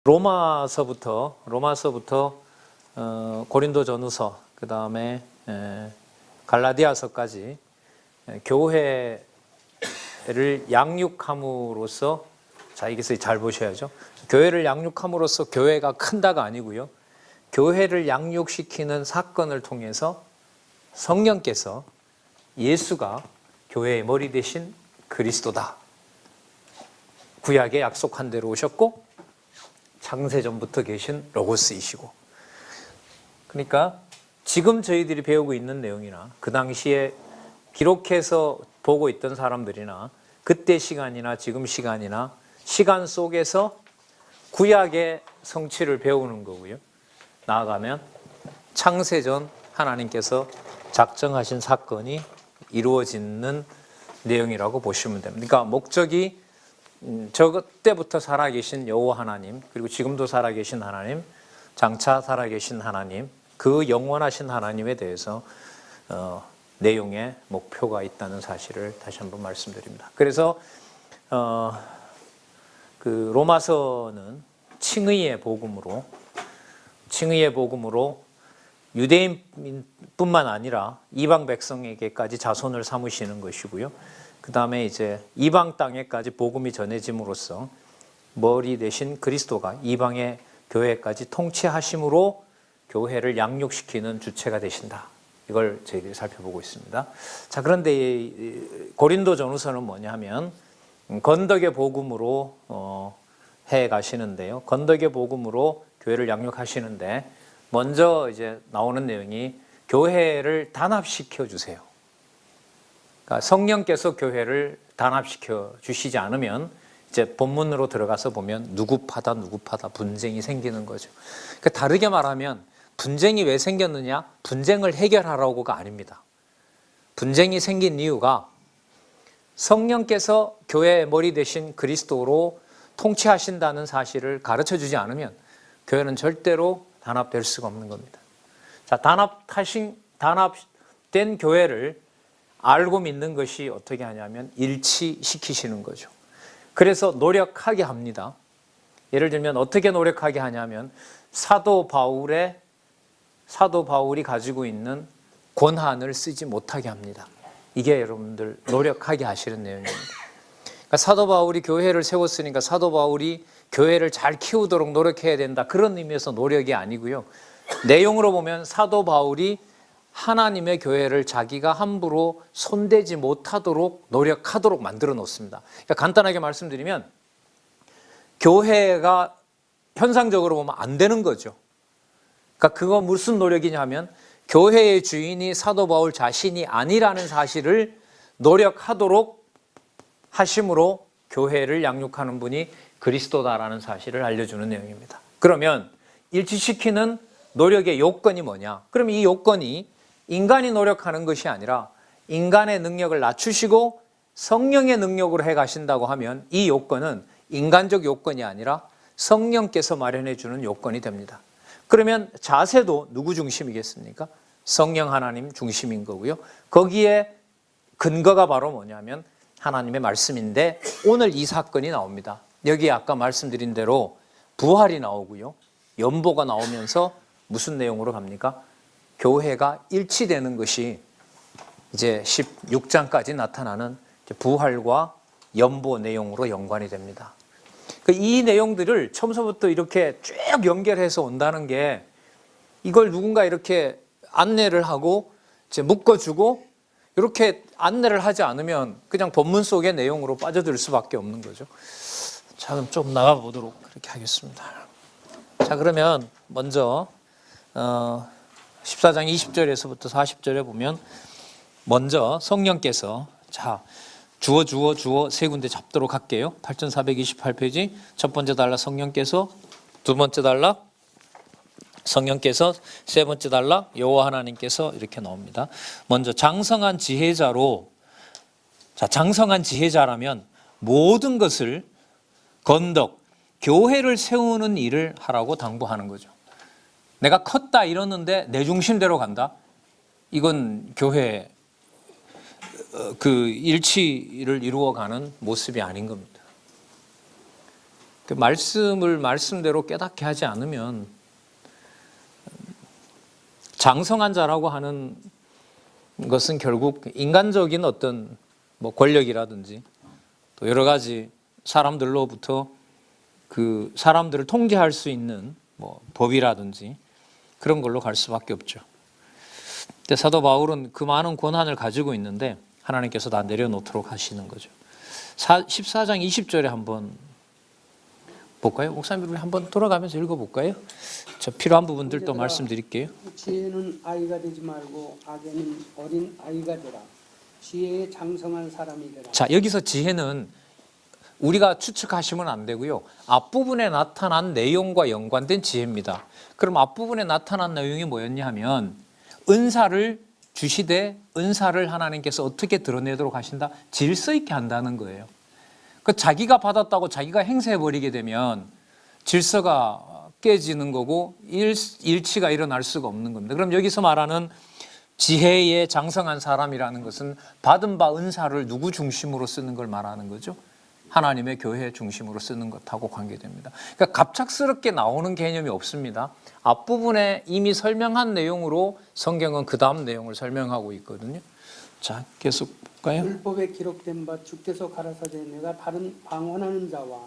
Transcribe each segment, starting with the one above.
로마서부터 고린도전후서, 그 다음에 갈라디아서까지 교회를 양육함으로써, 자, 여기서 잘 보셔야죠. 교회를 양육함으로써 교회가 큰다가 아니고요. 교회를 양육시키는 사건을 통해서 성령께서 예수가 교회의 머리 되신 그리스도다, 구약에 약속한 대로 오셨고 창세전부터 계신 로고스이시고, 그러니까 지금 저희들이 배우고 있는 내용이나 그 당시에 기록해서 보고 있던 사람들이나 그때 시간이나 지금 시간이나 시간 속에서 구약의 성취를 배우는 거고요. 나아가면 창세전 하나님께서 작정하신 사건이 이루어지는 내용이라고 보시면 됩니다. 그러니까 목적이 저 때부터 살아계신 여호와 하나님, 그리고 지금도 살아계신 하나님, 장차 살아계신 하나님, 그 영원하신 하나님에 대해서 내용에 목표가 있다는 사실을 다시 한번 말씀드립니다. 그래서 그 로마서는 칭의의 복음으로 유대인뿐만 아니라 이방 백성에게까지 자손을 삼으시는 것이고요. 그 다음에 이제 이방 땅에까지 복음이 전해짐으로써 머리 대신 그리스도가 이방의 교회까지 통치하심으로 교회를 양육시키는 주체가 되신다. 이걸 저희들이 살펴보고 있습니다. 자, 그런데 고린도전후서는 뭐냐 하면 건덕의 복음으로 해 가시는데요. 건덕의 복음으로 교회를 양육하시는데 먼저 이제 나오는 내용이 교회를 단합시켜 주세요. 그러니까 성령께서 교회를 단합시켜 주시지 않으면 이제 본문으로 들어가서 보면 누구파다 분쟁이 생기는 거죠. 그러니까 다르게 말하면 분쟁이 왜 생겼느냐? 분쟁을 해결하라고가 아닙니다. 분쟁이 생긴 이유가 성령께서 교회의 머리 되신 그리스도로 통치하신다는 사실을 가르쳐 주지 않으면 교회는 절대로 단합될 수가 없는 겁니다. 자, 단합된 교회를 알고 믿는 것이 어떻게 하냐면 일치시키시는 거죠. 그래서 노력하게 합니다. 예를 들면 어떻게 노력하게 하냐면 사도 바울이 가지고 있는 권한을 쓰지 못하게 합니다. 이게 여러분들 노력하게 하시는 내용입니다. 그러니까 사도 바울이 교회를 세웠으니까 사도 바울이 교회를 잘 키우도록 노력해야 된다, 그런 의미에서 노력이 아니고요. 내용으로 보면 사도 바울이 하나님의 교회를 자기가 함부로 손대지 못하도록 노력하도록 만들어 놓습니다. 그러니까 간단하게 말씀드리면 교회가 현상적으로 보면 안 되는 거죠. 그러니까 그거 무슨 노력이냐 하면 교회의 주인이 사도 바울 자신이 아니라는 사실을 노력하도록 하심으로 교회를 양육하는 분이 그리스도다라는 사실을 알려주는 내용입니다. 그러면 일치시키는 노력의 요건이 뭐냐? 그럼 이 요건이 인간이 노력하는 것이 아니라 인간의 능력을 낮추시고 성령의 능력으로 해 가신다고 하면 이 요건은 인간적 요건이 아니라 성령께서 마련해 주는 요건이 됩니다. 그러면 자세도 누구 중심이겠습니까? 성령 하나님 중심인 거고요. 거기에 근거가 바로 뭐냐면 하나님의 말씀인데 오늘 이 사건이 나옵니다. 여기 아까 말씀드린 대로 부활이 나오고요. 연보가 나오면서 무슨 내용으로 갑니까? 교회가 일치되는 것이 이제 16장까지 나타나는 부활과 연보 내용으로 연관이 됩니다. 이 내용들을 처음부터 이렇게 쭉 연결해서 온다는 게, 이걸 누군가 이렇게 안내를 하고 이제 묶어주고 이렇게 안내를 하지 않으면 그냥 본문 속의 내용으로 빠져들 수밖에 없는 거죠. 자, 그럼 좀 나가보도록 그렇게 하겠습니다. 자, 그러면 먼저 14장 20절에서부터 40절에 보면 먼저 성령께서, 자, 주어 세 군데 잡도록 할게요. 8428페이지 첫 번째 단락 성령께서, 두 번째 단락 성령께서, 세 번째 단락 여호와 하나님께서, 이렇게 나옵니다. 먼저 장성한 지혜자로, 자, 장성한 지혜자라면 모든 것을 건덕, 교회를 세우는 일을 하라고 당부하는 거죠. 내가 컸다 이러는데 내 중심대로 간다? 이건 교회 그 일치를 이루어가는 모습이 아닌 겁니다. 그 말씀을 말씀대로 깨닫게 하지 않으면 장성한 자라고 하는 것은 결국 인간적인 어떤 뭐 권력이라든지 또 여러 가지 사람들로부터 그 사람들을 통제할 수 있는 뭐 법이라든지 그런 걸로 갈 수밖에 없죠. 근데 사도 바울은 그 많은 권한을 가지고 있는데 하나님께서 다 내려놓도록 하시는 거죠. 14장 20절에 한번 볼까요? 목사님 우리 한번 돌아가면서 읽어볼까요? 저 필요한 부분들 또 말씀드릴게요. 지혜는 아이가 되지 말고 악에는 어린 아이가 되라. 지혜에 장성한 사람이 되라. 자, 여기서 지혜는 우리가 추측하시면 안 되고요. 앞부분에 나타난 내용과 연관된 지혜입니다. 그럼 앞부분에 나타난 내용이 뭐였냐 하면 은사를 주시되 은사를 하나님께서 어떻게 드러내도록 하신다? 질서 있게 한다는 거예요. 그 자기가 받았다고 자기가 행세해버리게 되면 질서가 깨지는 거고 일치가 일어날 수가 없는 겁니다. 그럼 여기서 말하는 지혜에 장성한 사람이라는 것은 받은 바 은사를 누구 중심으로 쓰는 걸 말하는 거죠? 하나님의 교회 중심으로 쓰는 것하고 관계됩니다. 그러니까 갑작스럽게 나오는 개념이 없습니다. 앞부분에 이미 설명한 내용으로 성경은 그 다음 내용을 설명하고 있거든요. 자, 계속 볼까요? 율법에 기록된 바 주께서 가라사대 내가 다른 방언하는 자와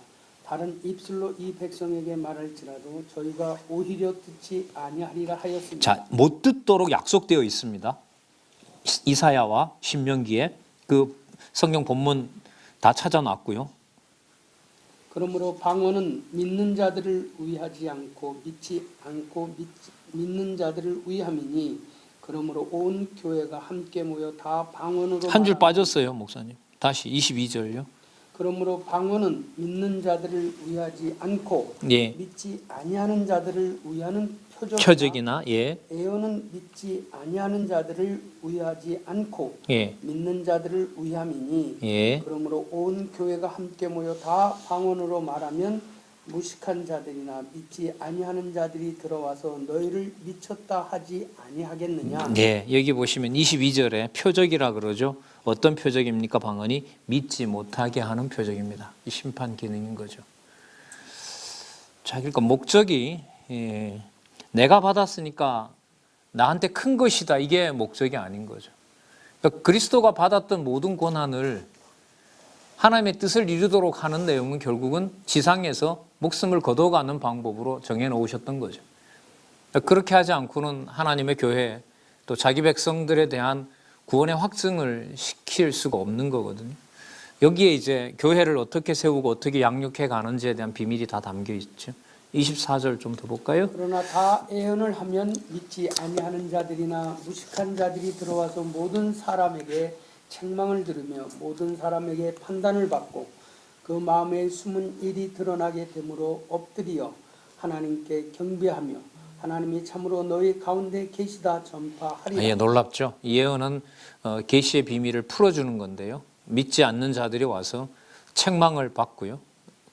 다른 입술로 이 백성에게 말할지라도 저희가 오히려 듣지 아니하리라 하였습니다. 자, 못 듣도록 약속되어 있습니다. 이사야와 신명기에 그 성경 본문 다 찾아놨고요. 그러므로 방언은 믿는 자들을 위하지 않고 믿지 않고 믿는 자들을 위함이니 그러므로 온 교회가 함께 모여 다 방언으로 한 줄 빠졌어요, 목사님. 다시 22절요. 그러므로 방언은 믿는 자들을 위하지 않고 예. 믿지 아니하는 자들을 위하는 표적이나 예. 예언은 믿지 아니하는 자들을 위하지 않고 예. 믿는 자들을 위함이니 예. 그러므로 온 교회가 함께 모여 다 방언으로 말하면 무식한 자들이나 믿지 아니하는 자들이 들어와서 너희를 미쳤다 하지 아니하겠느냐. 예, 여기 보시면 22절에 표적이라 그러죠. 어떤 표적입니까? 방언이 믿지 못하게 하는 표적입니다. 이 심판 기능인 거죠. 자, 그러니까 목적이 내가 받았으니까 나한테 큰 것이다. 이게 목적이 아닌 거죠. 그러니까 그리스도가 받았던 모든 권한을 하나님의 뜻을 이루도록 하는 내용은 결국은 지상에서 목숨을 거둬가는 방법으로 정해놓으셨던 거죠. 그렇게 하지 않고는 하나님의 교회 또 자기 백성들에 대한 구원의 확증을 시킬 수가 없는 거거든요. 여기에 이제 교회를 어떻게 세우고 어떻게 양육해 가는지에 대한 비밀이 다 담겨 있죠. 24절 좀 더 볼까요? 그러나 다 예언을 하면 믿지 아니하는 자들이나 무식한 자들이 들어와서 모든 사람에게 책망을 들으며 모든 사람에게 판단을 받고 그 마음에 숨은 일이 드러나게 되므로 엎드려 하나님께 경배하며 하나님이 참으로 너희 가운데 계시다 전파하리라. 예, 놀랍죠. 이 예언은 계시의 비밀을 풀어주는 건데요. 믿지 않는 자들이 와서 책망을 받고요.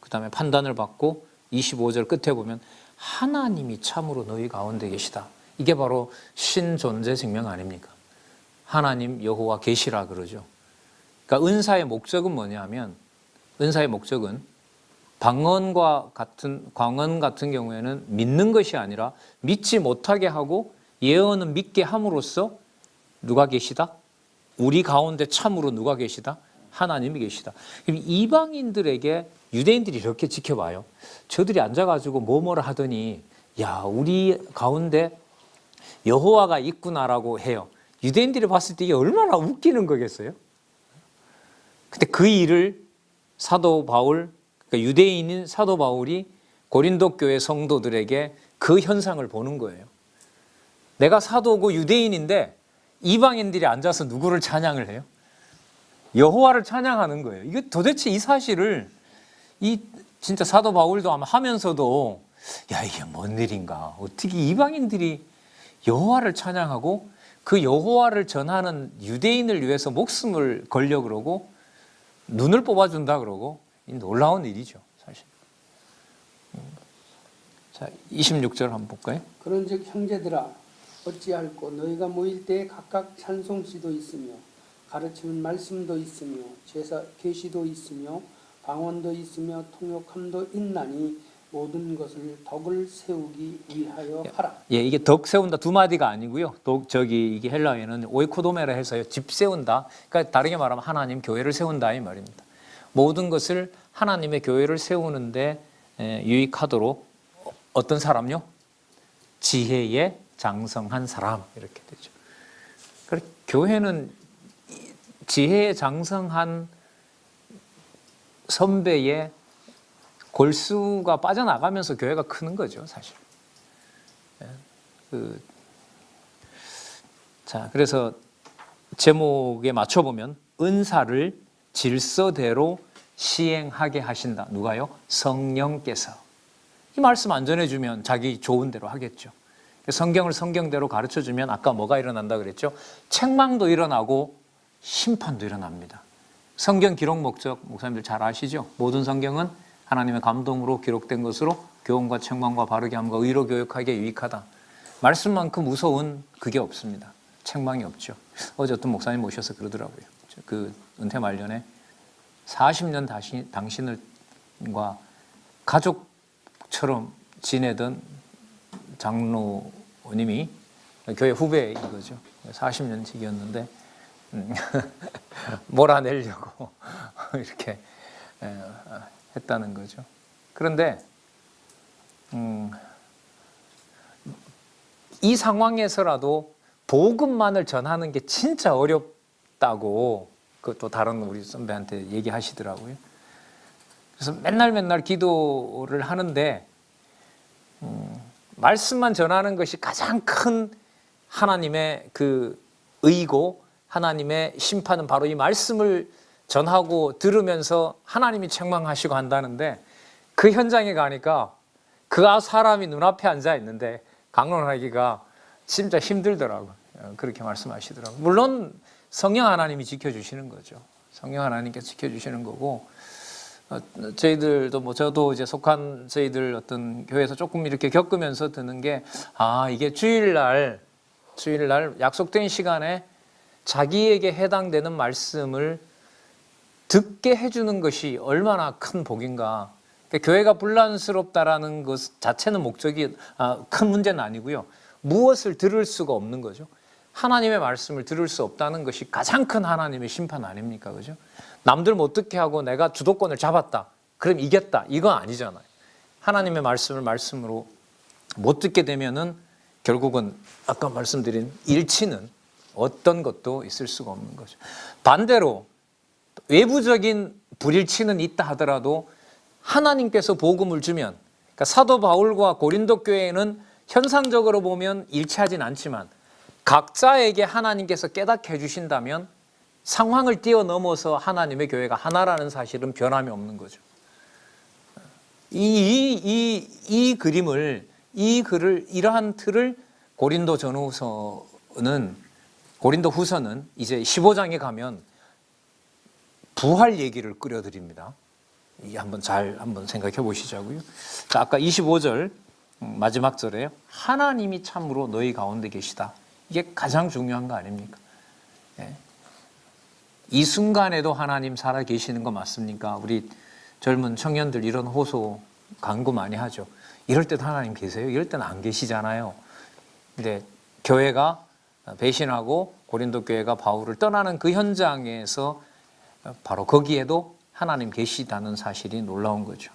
그 다음에 판단을 받고 25절 끝에 보면 하나님이 참으로 너희 가운데 계시다. 이게 바로 신존재 증명 아닙니까? 하나님 여호와 계시라 그러죠. 그러니까 은사의 목적은 뭐냐면 은사의 목적은 방언 같은 경우에는 믿는 것이 아니라 믿지 못하게 하고 예언은 믿게 함으로써 누가 계시다? 우리 가운데 참으로 누가 계시다? 하나님이 계시다. 이방인들에게 유대인들이 이렇게 지켜봐요. 저들이 앉아가지고 뭐뭐를 하더니 야 우리 가운데 여호와가 있구나라고 해요. 유대인들이 봤을 때 이게 얼마나 웃기는 거겠어요? 근데 그 일을 사도 바울, 그러니까 유대인인 사도 바울이 고린도 교회 성도들에게 그 현상을 보는 거예요. 내가 사도고 유대인인데 이방인들이 앉아서 누구를 찬양을 해요? 여호와를 찬양하는 거예요. 이게 도대체 이 사실을 진짜 사도 바울도 아마 하면서도 야 이게 뭔 일인가? 어떻게 이방인들이 여호와를 찬양하고 그 여호와를 전하는 유대인을 위해서 목숨을 걸려 그러고 눈을 뽑아준다 그러고 놀라운 일이죠, 사실. 자, 26절 한번 볼까요? 그런즉 형제들아 어찌할꼬 너희가 모일 때에 각각 찬송시도 있으며 가르치는 말씀도 있으며 제사 계시도 있으며 방언도 있으며 통역함도 있나니 모든 것을 덕을 세우기 위하여 하라. 예, 이게 덕 세운다 두 마디가 아니고요. 이게 헬라어에는 오이코도메라 해서요. 집 세운다. 그러니까 다르게 말하면 하나님 교회를 세운다 이 말입니다. 모든 것을 하나님의 교회를 세우는데 유익하도록 어떤 사람요? 지혜에 장성한 사람 이렇게 되죠. 그래서 교회는 지혜에 장성한 선배의 골수가 빠져나가면서 교회가 크는 거죠, 사실. 자, 그래서 제목에 맞춰보면 은사를 질서대로 시행하게 하신다. 누가요? 성령께서. 이 말씀 안 전해주면 자기 좋은 대로 하겠죠. 성경을 성경대로 가르쳐주면 아까 뭐가 일어난다 그랬죠? 책망도 일어나고 심판도 일어납니다. 성경 기록 목적 목사님들 잘 아시죠? 모든 성경은 하나님의 감동으로 기록된 것으로 교훈과 책망과 바르게 함과 의로 교육하기에 유익하다. 말씀만큼 무서운 그게 없습니다. 책망이 없죠. 어제 어떤 목사님 모셔서 그러더라고요. 그 은퇴 말년에 40년 당신과 가족처럼 지내던 장로님이 교회 후배인 거죠. 40년 지기였는데 몰아내려고 이렇게 했다는 거죠. 그런데 이 상황에서라도 복음만을 전하는 게 진짜 어렵다고 그것도 다른 우리 선배한테 얘기하시더라고요. 그래서 맨날 기도를 하는데 말씀만 전하는 것이 가장 큰 하나님의 그 의고 하나님의 심판은 바로 이 말씀을 전하고 들으면서 하나님이 책망하시고 한다는데 그 현장에 가니까 그 사람이 눈앞에 앉아 있는데 강론하기가 진짜 힘들더라고요. 그렇게 말씀하시더라고요. 물론 성령 하나님이 지켜주시는 거죠. 성령 하나님께서 지켜주시는 거고 저희들도 저도 이제 속한 저희들 어떤 교회에서 조금 이렇게 겪으면서 드는 게 이게 주일날 약속된 시간에 자기에게 해당되는 말씀을 듣게 해주는 것이 얼마나 큰 복인가. 교회가 분란스럽다라는 것 자체는 목적이 큰 문제는 아니고요. 무엇을 들을 수가 없는 거죠. 하나님의 말씀을 들을 수 없다는 것이 가장 큰 하나님의 심판 아닙니까? 그죠? 남들 못 듣게 하고 내가 주도권을 잡았다. 그럼 이겼다. 이건 아니잖아요. 하나님의 말씀을 말씀으로 못 듣게 되면은 결국은 아까 말씀드린 일치는 어떤 것도 있을 수가 없는 거죠. 반대로 외부적인 불일치는 있다 하더라도 하나님께서 복음을 주면, 그러니까 사도 바울과 고린도 교회는 현상적으로 보면 일치하진 않지만 각자에게 하나님께서 깨닫게 해주신다면 상황을 뛰어넘어서 하나님의 교회가 하나라는 사실은 변함이 없는 거죠. 이 그림을, 이 글을, 이러한 틀을 고린도 후서는 이제 15장에 가면 부활 얘기를 끌어드립니다. 한번 생각해 보시자고요. 자, 아까 25절 마지막 절에요. 하나님이 참으로 너희 가운데 계시다. 이게 가장 중요한 거 아닙니까? 예. 이 순간에도 하나님 살아 계시는 거 맞습니까? 우리 젊은 청년들 이런 호소 간구 많이 하죠. 이럴 때도 하나님 계세요? 이럴 때는 안 계시잖아요. 근데 교회가 배신하고 고린도 교회가 바울을 떠나는 그 현장에서 바로 거기에도 하나님 계시다는 사실이 놀라운 거죠.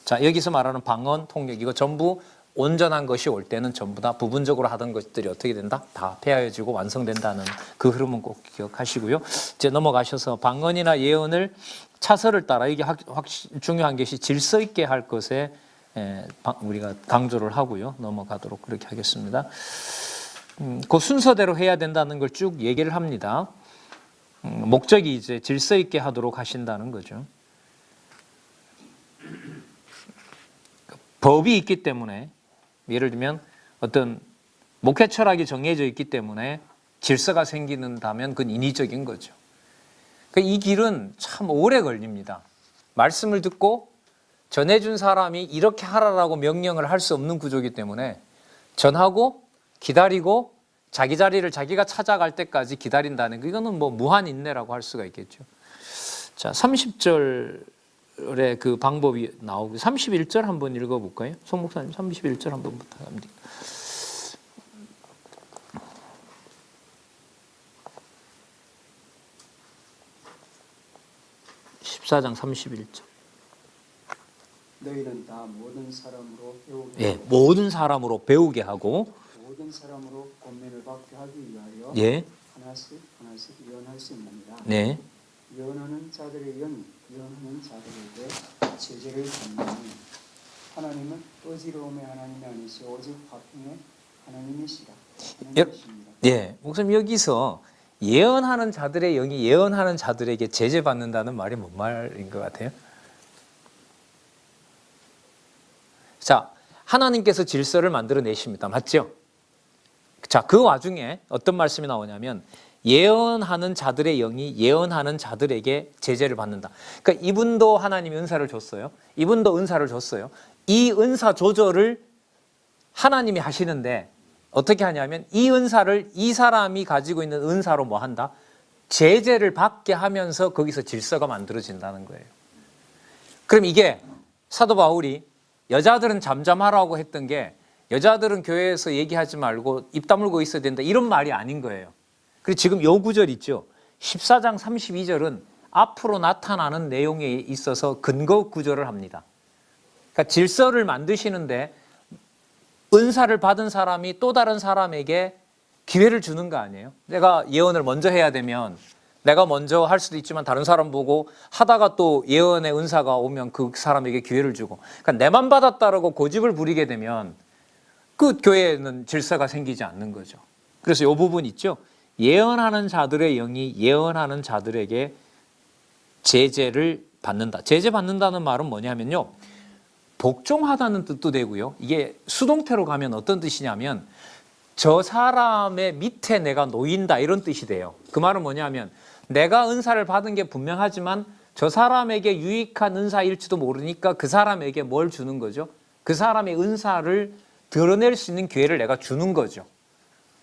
자, 여기서 말하는 방언, 통역 이거 전부 온전한 것이 올 때는 전부 다 부분적으로 하던 것들이 어떻게 된다? 다 폐하여지고 완성된다는 그 흐름은 꼭 기억하시고요. 이제 넘어가셔서 방언이나 예언을 차서를 따라 이게 중요한 것이 질서 있게 할 것에 우리가 강조를 하고요. 넘어가도록 그렇게 하겠습니다. 그 순서대로 해야 된다는 걸 쭉 얘기를 합니다. 목적이 이제 질서 있게 하도록 하신다는 거죠. 법이 있기 때문에 예를 들면 어떤 목회 철학이 정해져 있기 때문에 질서가 생기는다면 그건 인위적인 거죠. 이 길은 참 오래 걸립니다. 말씀을 듣고 전해준 사람이 이렇게 하라라고 명령을 할 수 없는 구조이기 때문에 전하고 기다리고 자기 자리를 자기가 찾아갈 때까지 기다린다는 거 이거는 뭐 무한 인내라고 할 수가 있겠죠. 자, 30절에 제재의 그 방법이 나오고 31절 한번 읽어볼까요? 송 목사님 31절 한번 부탁합니다. 14장 31절. 너희는 다 모든 사람으로 배우게 예, 모든 사람으로 배우게 하고 모든 사람으로 권면을 받게 하기 위하여 예, 하나씩 하나씩 예언할 수 있느니라. 네, 예언하는 자들의 영이 예언하는 자들에게 제재를 받느니 하나님은 어지러움의 하나님이 아니시오 오직 화평의 하나님이시라. 하나님이십니다. 예, 목사님 여기서 예언하는 자들의 영이 예언하는 자들에게 제재 받는다는 말이 뭔 말인 것 같아요? 자, 하나님께서 질서를 만들어내십니다. 맞죠? 자, 그 와중에 어떤 말씀이 나오냐면 예언하는 자들의 영이 예언하는 자들에게 제재를 받는다. 그러니까 이분도 하나님이 은사를 줬어요. 이분도 은사를 줬어요. 이 은사 조절을 하나님이 하시는데 어떻게 하냐면 이 은사를 이 사람이 가지고 있는 은사로 뭐 한다? 제재를 받게 하면서 거기서 질서가 만들어진다는 거예요. 그럼 이게 사도 바울이 여자들은 잠잠하라고 했던 게 여자들은 교회에서 얘기하지 말고 입 다물고 있어야 된다 이런 말이 아닌 거예요. 그리고 지금 요 구절 있죠. 14장 32절은 앞으로 나타나는 내용에 있어서 근거 구절을 합니다. 그러니까 질서를 만드시는데 은사를 받은 사람이 또 다른 사람에게 기회를 주는 거 아니에요? 내가 예언을 먼저 해야 되면 내가 먼저 할 수도 있지만 다른 사람 보고 하다가 또 예언의 은사가 오면 그 사람에게 기회를 주고, 그러니까 내만 받았다라고 고집을 부리게 되면 그 교회에는 질서가 생기지 않는 거죠. 그래서 이 부분 있죠. 예언하는 자들의 영이 예언하는 자들에게 제재를 받는다. 제재 받는다는 말은 뭐냐면요, 복종하다는 뜻도 되고요. 이게 수동태로 가면 어떤 뜻이냐면 저 사람의 밑에 내가 놓인다 이런 뜻이 돼요. 그 말은 뭐냐면 내가 은사를 받은 게 분명하지만 저 사람에게 유익한 은사일지도 모르니까 그 사람에게 뭘 주는 거죠? 그 사람의 은사를 드러낼 수 있는 기회를 내가 주는 거죠.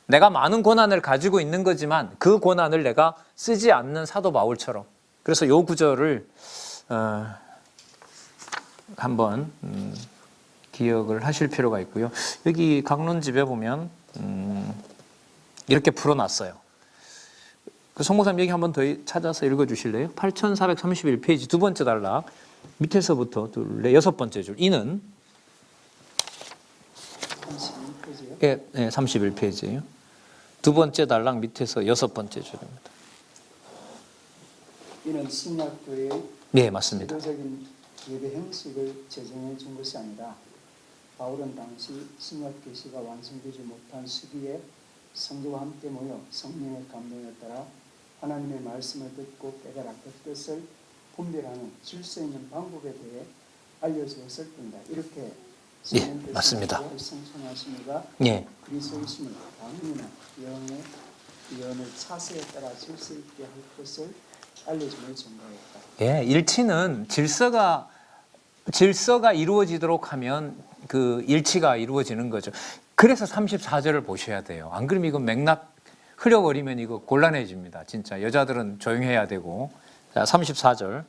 내가 많은 고난을 가지고 있는 거지만 그 고난을 내가 쓰지 않는 사도 바울처럼. 그래서 이 구절을 한번 기억을 하실 필요가 있고요. 여기 강론집에 보면 이렇게 풀어놨어요. 그 송목사님 여기 한번 더 찾아서 읽어주실래요? 8431페이지 두 번째 단락 밑에서부터 여섯 번째 줄. 이는 31페이지요? 예, 31페이지예요. 두 번째 단락 밑에서 여섯 번째 줄입니다. 이는 신약교회의 네, 맞습니다. 제도적인 예배 형식을 제정해 준 것이 아니라 바울은 당시 신약 계시가 완성되지 못한 시기에 성도와 함께 모여 성령의 감동에 따라 하나님의 말씀을 듣고 깨달아 그 뜻을 분별하는 질서 있는 방법에 대해 알려주었을 뿐이다. 이렇게 예, 맞습니다. 성천하심이가 예, 그리스도이심을 방언이나 예언을 차세에 따라 질서 있게 할 것을 알려주는 증거였다. 예, 일치는 질서가 이루어지도록 하면 그 일치가 이루어지는 거죠. 그래서 34절을 보셔야 돼요. 안 그러면 이거 맥락 흘려버리면 이거 곤란해집니다. 진짜 여자들은 조용해야 되고. 자, 34절.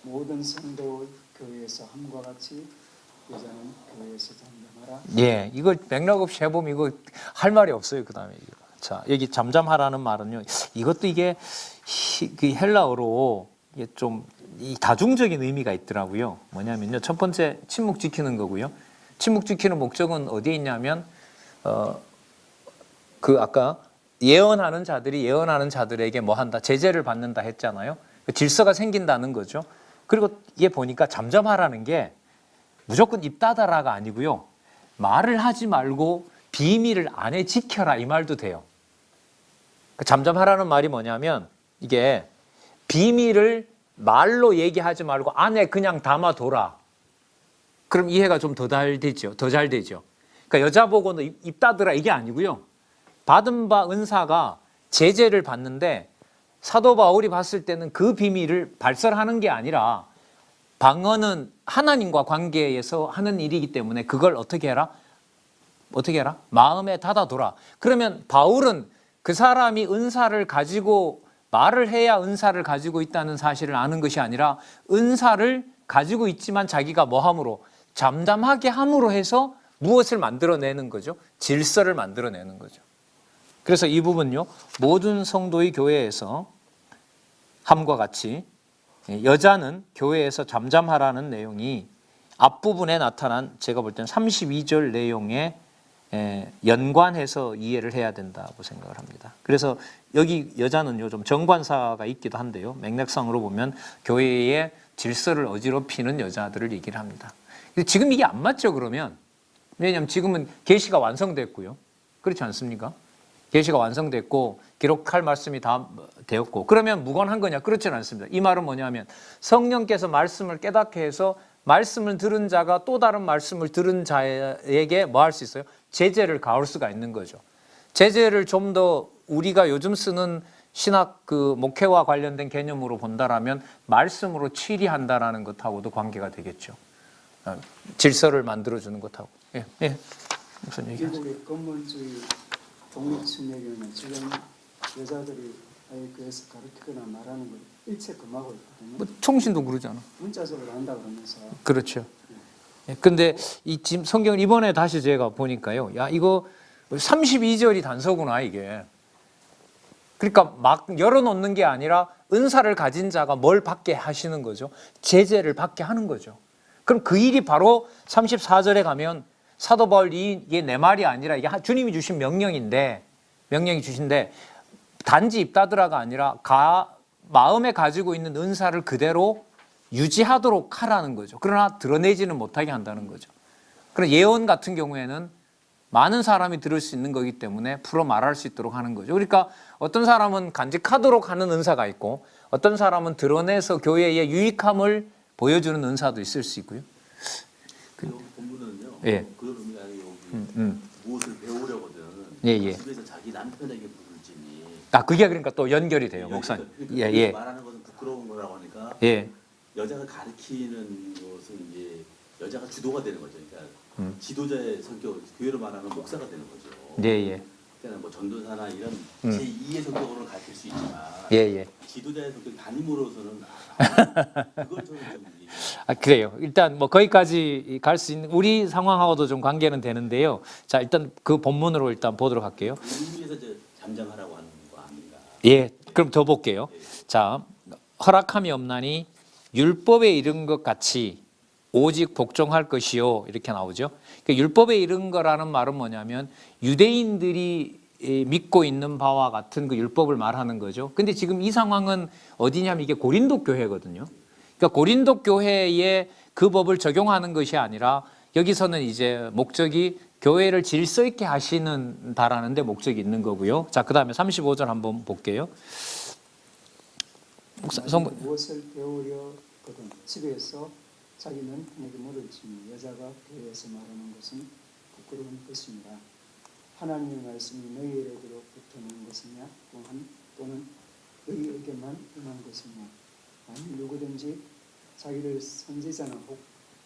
모든 성도 교회에서 함과 같이 여자는 교회에서 잠잠하라. 예, 이거 맥락 없이 해보면 이거 할 말이 없어요. 그 다음에 이거. 자, 여기 잠잠하라는 말은요. 이것도 이게 그 헬라어로 이게 좀 이 다중적인 의미가 있더라고요. 뭐냐면요, 첫 번째 침묵 지키는 거고요. 침묵 지키는 목적은 어디에 있냐면 그 아까 예언하는 자들이 예언하는 자들에게 뭐 한다, 제재를 받는다 했잖아요. 질서가 생긴다는 거죠. 그리고 이게 보니까 잠잠하라는 게 무조건 입 닫아라가 아니고요, 말을 하지 말고 비밀을 안에 지켜라 이 말도 돼요. 잠잠하라는 말이 뭐냐면 이게 비밀을 말로 얘기하지 말고 안에 그냥 담아둬라. 그럼 이해가 좀 더 잘 되죠. 그러니까 여자 보고 너 입 닫으라 이게 아니고요. 받은 바 은사가 제재를 받는데 사도 바울이 봤을 때는 그 비밀을 발설하는 게 아니라 방언은 하나님과 관계에서 하는 일이기 때문에 그걸 어떻게 해라? 마음에 닫아둬라. 그러면 바울은 그 사람이 은사를 가지고 말을 해야 은사를 가지고 있다는 사실을 아는 것이 아니라 은사를 가지고 있지만 자기가 뭐 함으로 잠잠하게 함으로 해서 무엇을 만들어내는 거죠? 질서를 만들어내는 거죠. 그래서 이 부분요, 모든 성도의 교회에서 함과 같이 여자는 교회에서 잠잠하라는 내용이 앞부분에 나타난 제가 볼 때는 32절 내용에 연관해서 이해를 해야 된다고 생각을 합니다. 그래서 여기 여자는요 좀 정관사가 있기도 한데요. 맥락상으로 보면 교회의 질서를 어지럽히는 여자들을 얘기를 합니다. 지금 이게 안 맞죠, 그러면? 왜냐하면 지금은 계시가 완성됐고요. 그렇지 않습니까? 계시가 완성됐고 기록할 말씀이 다 되었고 그러면 무관한 거냐? 그렇지는 않습니다. 이 말은 뭐냐면 성령께서 말씀을 깨닫게 해서 말씀을 들은 자가 또 다른 말씀을 들은 자에게 뭐 할 수 있어요? 제재를 가할 수가 있는 거죠. 제재를 좀 더 우리가 요즘 쓰는 신학 그 목회와 관련된 개념으로 본다라면 말씀으로 치리한다라는 것하고도 관계가 되겠죠. 질서를 만들어주는 것하고. 예, 예. 무슨 얘기하세요? 미국의 건물주의 독립침례교는 지금 여자들이 교회에서 가르치거나 말하는 걸 일체 금하고 있거든요. 뭐 총신도 그러잖아. 문자적으로 한다 그러면서. 그렇죠. 근데 이 지금 성경을 이번에 다시 제가 보니까요. 야, 이거 32절이 단서구나, 이게. 그러니까 막 열어놓는 게 아니라 은사를 가진 자가 뭘 받게 하시는 거죠? 제재를 받게 하는 거죠. 그럼 그 일이 바로 34절에 가면 사도 바울 이게 내 말이 아니라 이게 주님이 주신 명령이 주신데 단지 입다드라가 아니라 마음에 가지고 있는 은사를 그대로 유지하도록 하라는 거죠. 그러나 드러내지는 못하게 한다는 거죠. 그럼 예언 같은 경우에는 많은 사람이 들을 수 있는 거기 때문에 풀어 말할 수 있도록 하는 거죠. 그러니까 어떤 사람은 간직하도록 하는 은사가 있고 어떤 사람은 드러내서 교회의 유익함을 보여주는 은사도 있을 수 있고요. 여기 본문은요. 예. 그런 의미가 아니고 무엇을 배우려거든. 예. 집에서 자기 남편에게 부를지니. 그게 그러니까 또 연결이 돼요, 목사님. 그러니까 예. 말하는 것은 부끄러운 거라고 하니까. 예. 여자가 가르치는 것은 이제 여자가 주도가 되는 거죠. 그러니까 지도자의 성격, 교회로 말하면 목사가 되는 거죠. 예. 그러니까 뭐 전도사나 이런 제2의 성격으로는 가르칠 수 있지만 예. 지도자의 성격 담임으로서는 그걸 저는 좀 그래요. 일단 뭐 거기까지 갈 수 있는 우리 상황하고도 좀 관계는 되는데요. 자, 일단 그 본문으로 일단 보도록 할게요. 그 의미에서 이제 잠잠하라고 하는 거 아닌가. 예. 그럼 더 볼게요. 자, 허락함이 없나니 율법에 이른 것 같이 오직 복종할 것이요, 이렇게 나오죠. 그러니까 율법에 이른 거라는 말은 뭐냐면 유대인들이 믿고 있는 바와 같은 그 율법을 말하는 거죠. 근데 지금 이 상황은 어디냐면 이게 고린도 교회거든요. 그러니까 고린도 교회에 그 법을 적용하는 것이 아니라 여기서는 이제 목적이 교회를 질서 있게 하시는다라는 데 목적이 있는 거고요. 자, 그다음에 35절 한번 볼게요. 무엇을 배우려거든 집에서 자기 남편에게 물을지니 여자가 교회에서 말하는 것은 부끄러운 것입니다. 하나님의 말씀이 너희에게로부터 는 것이냐 또는 너희에게만 임한 것이냐. 아니 누구든지 자기를 선지자나 혹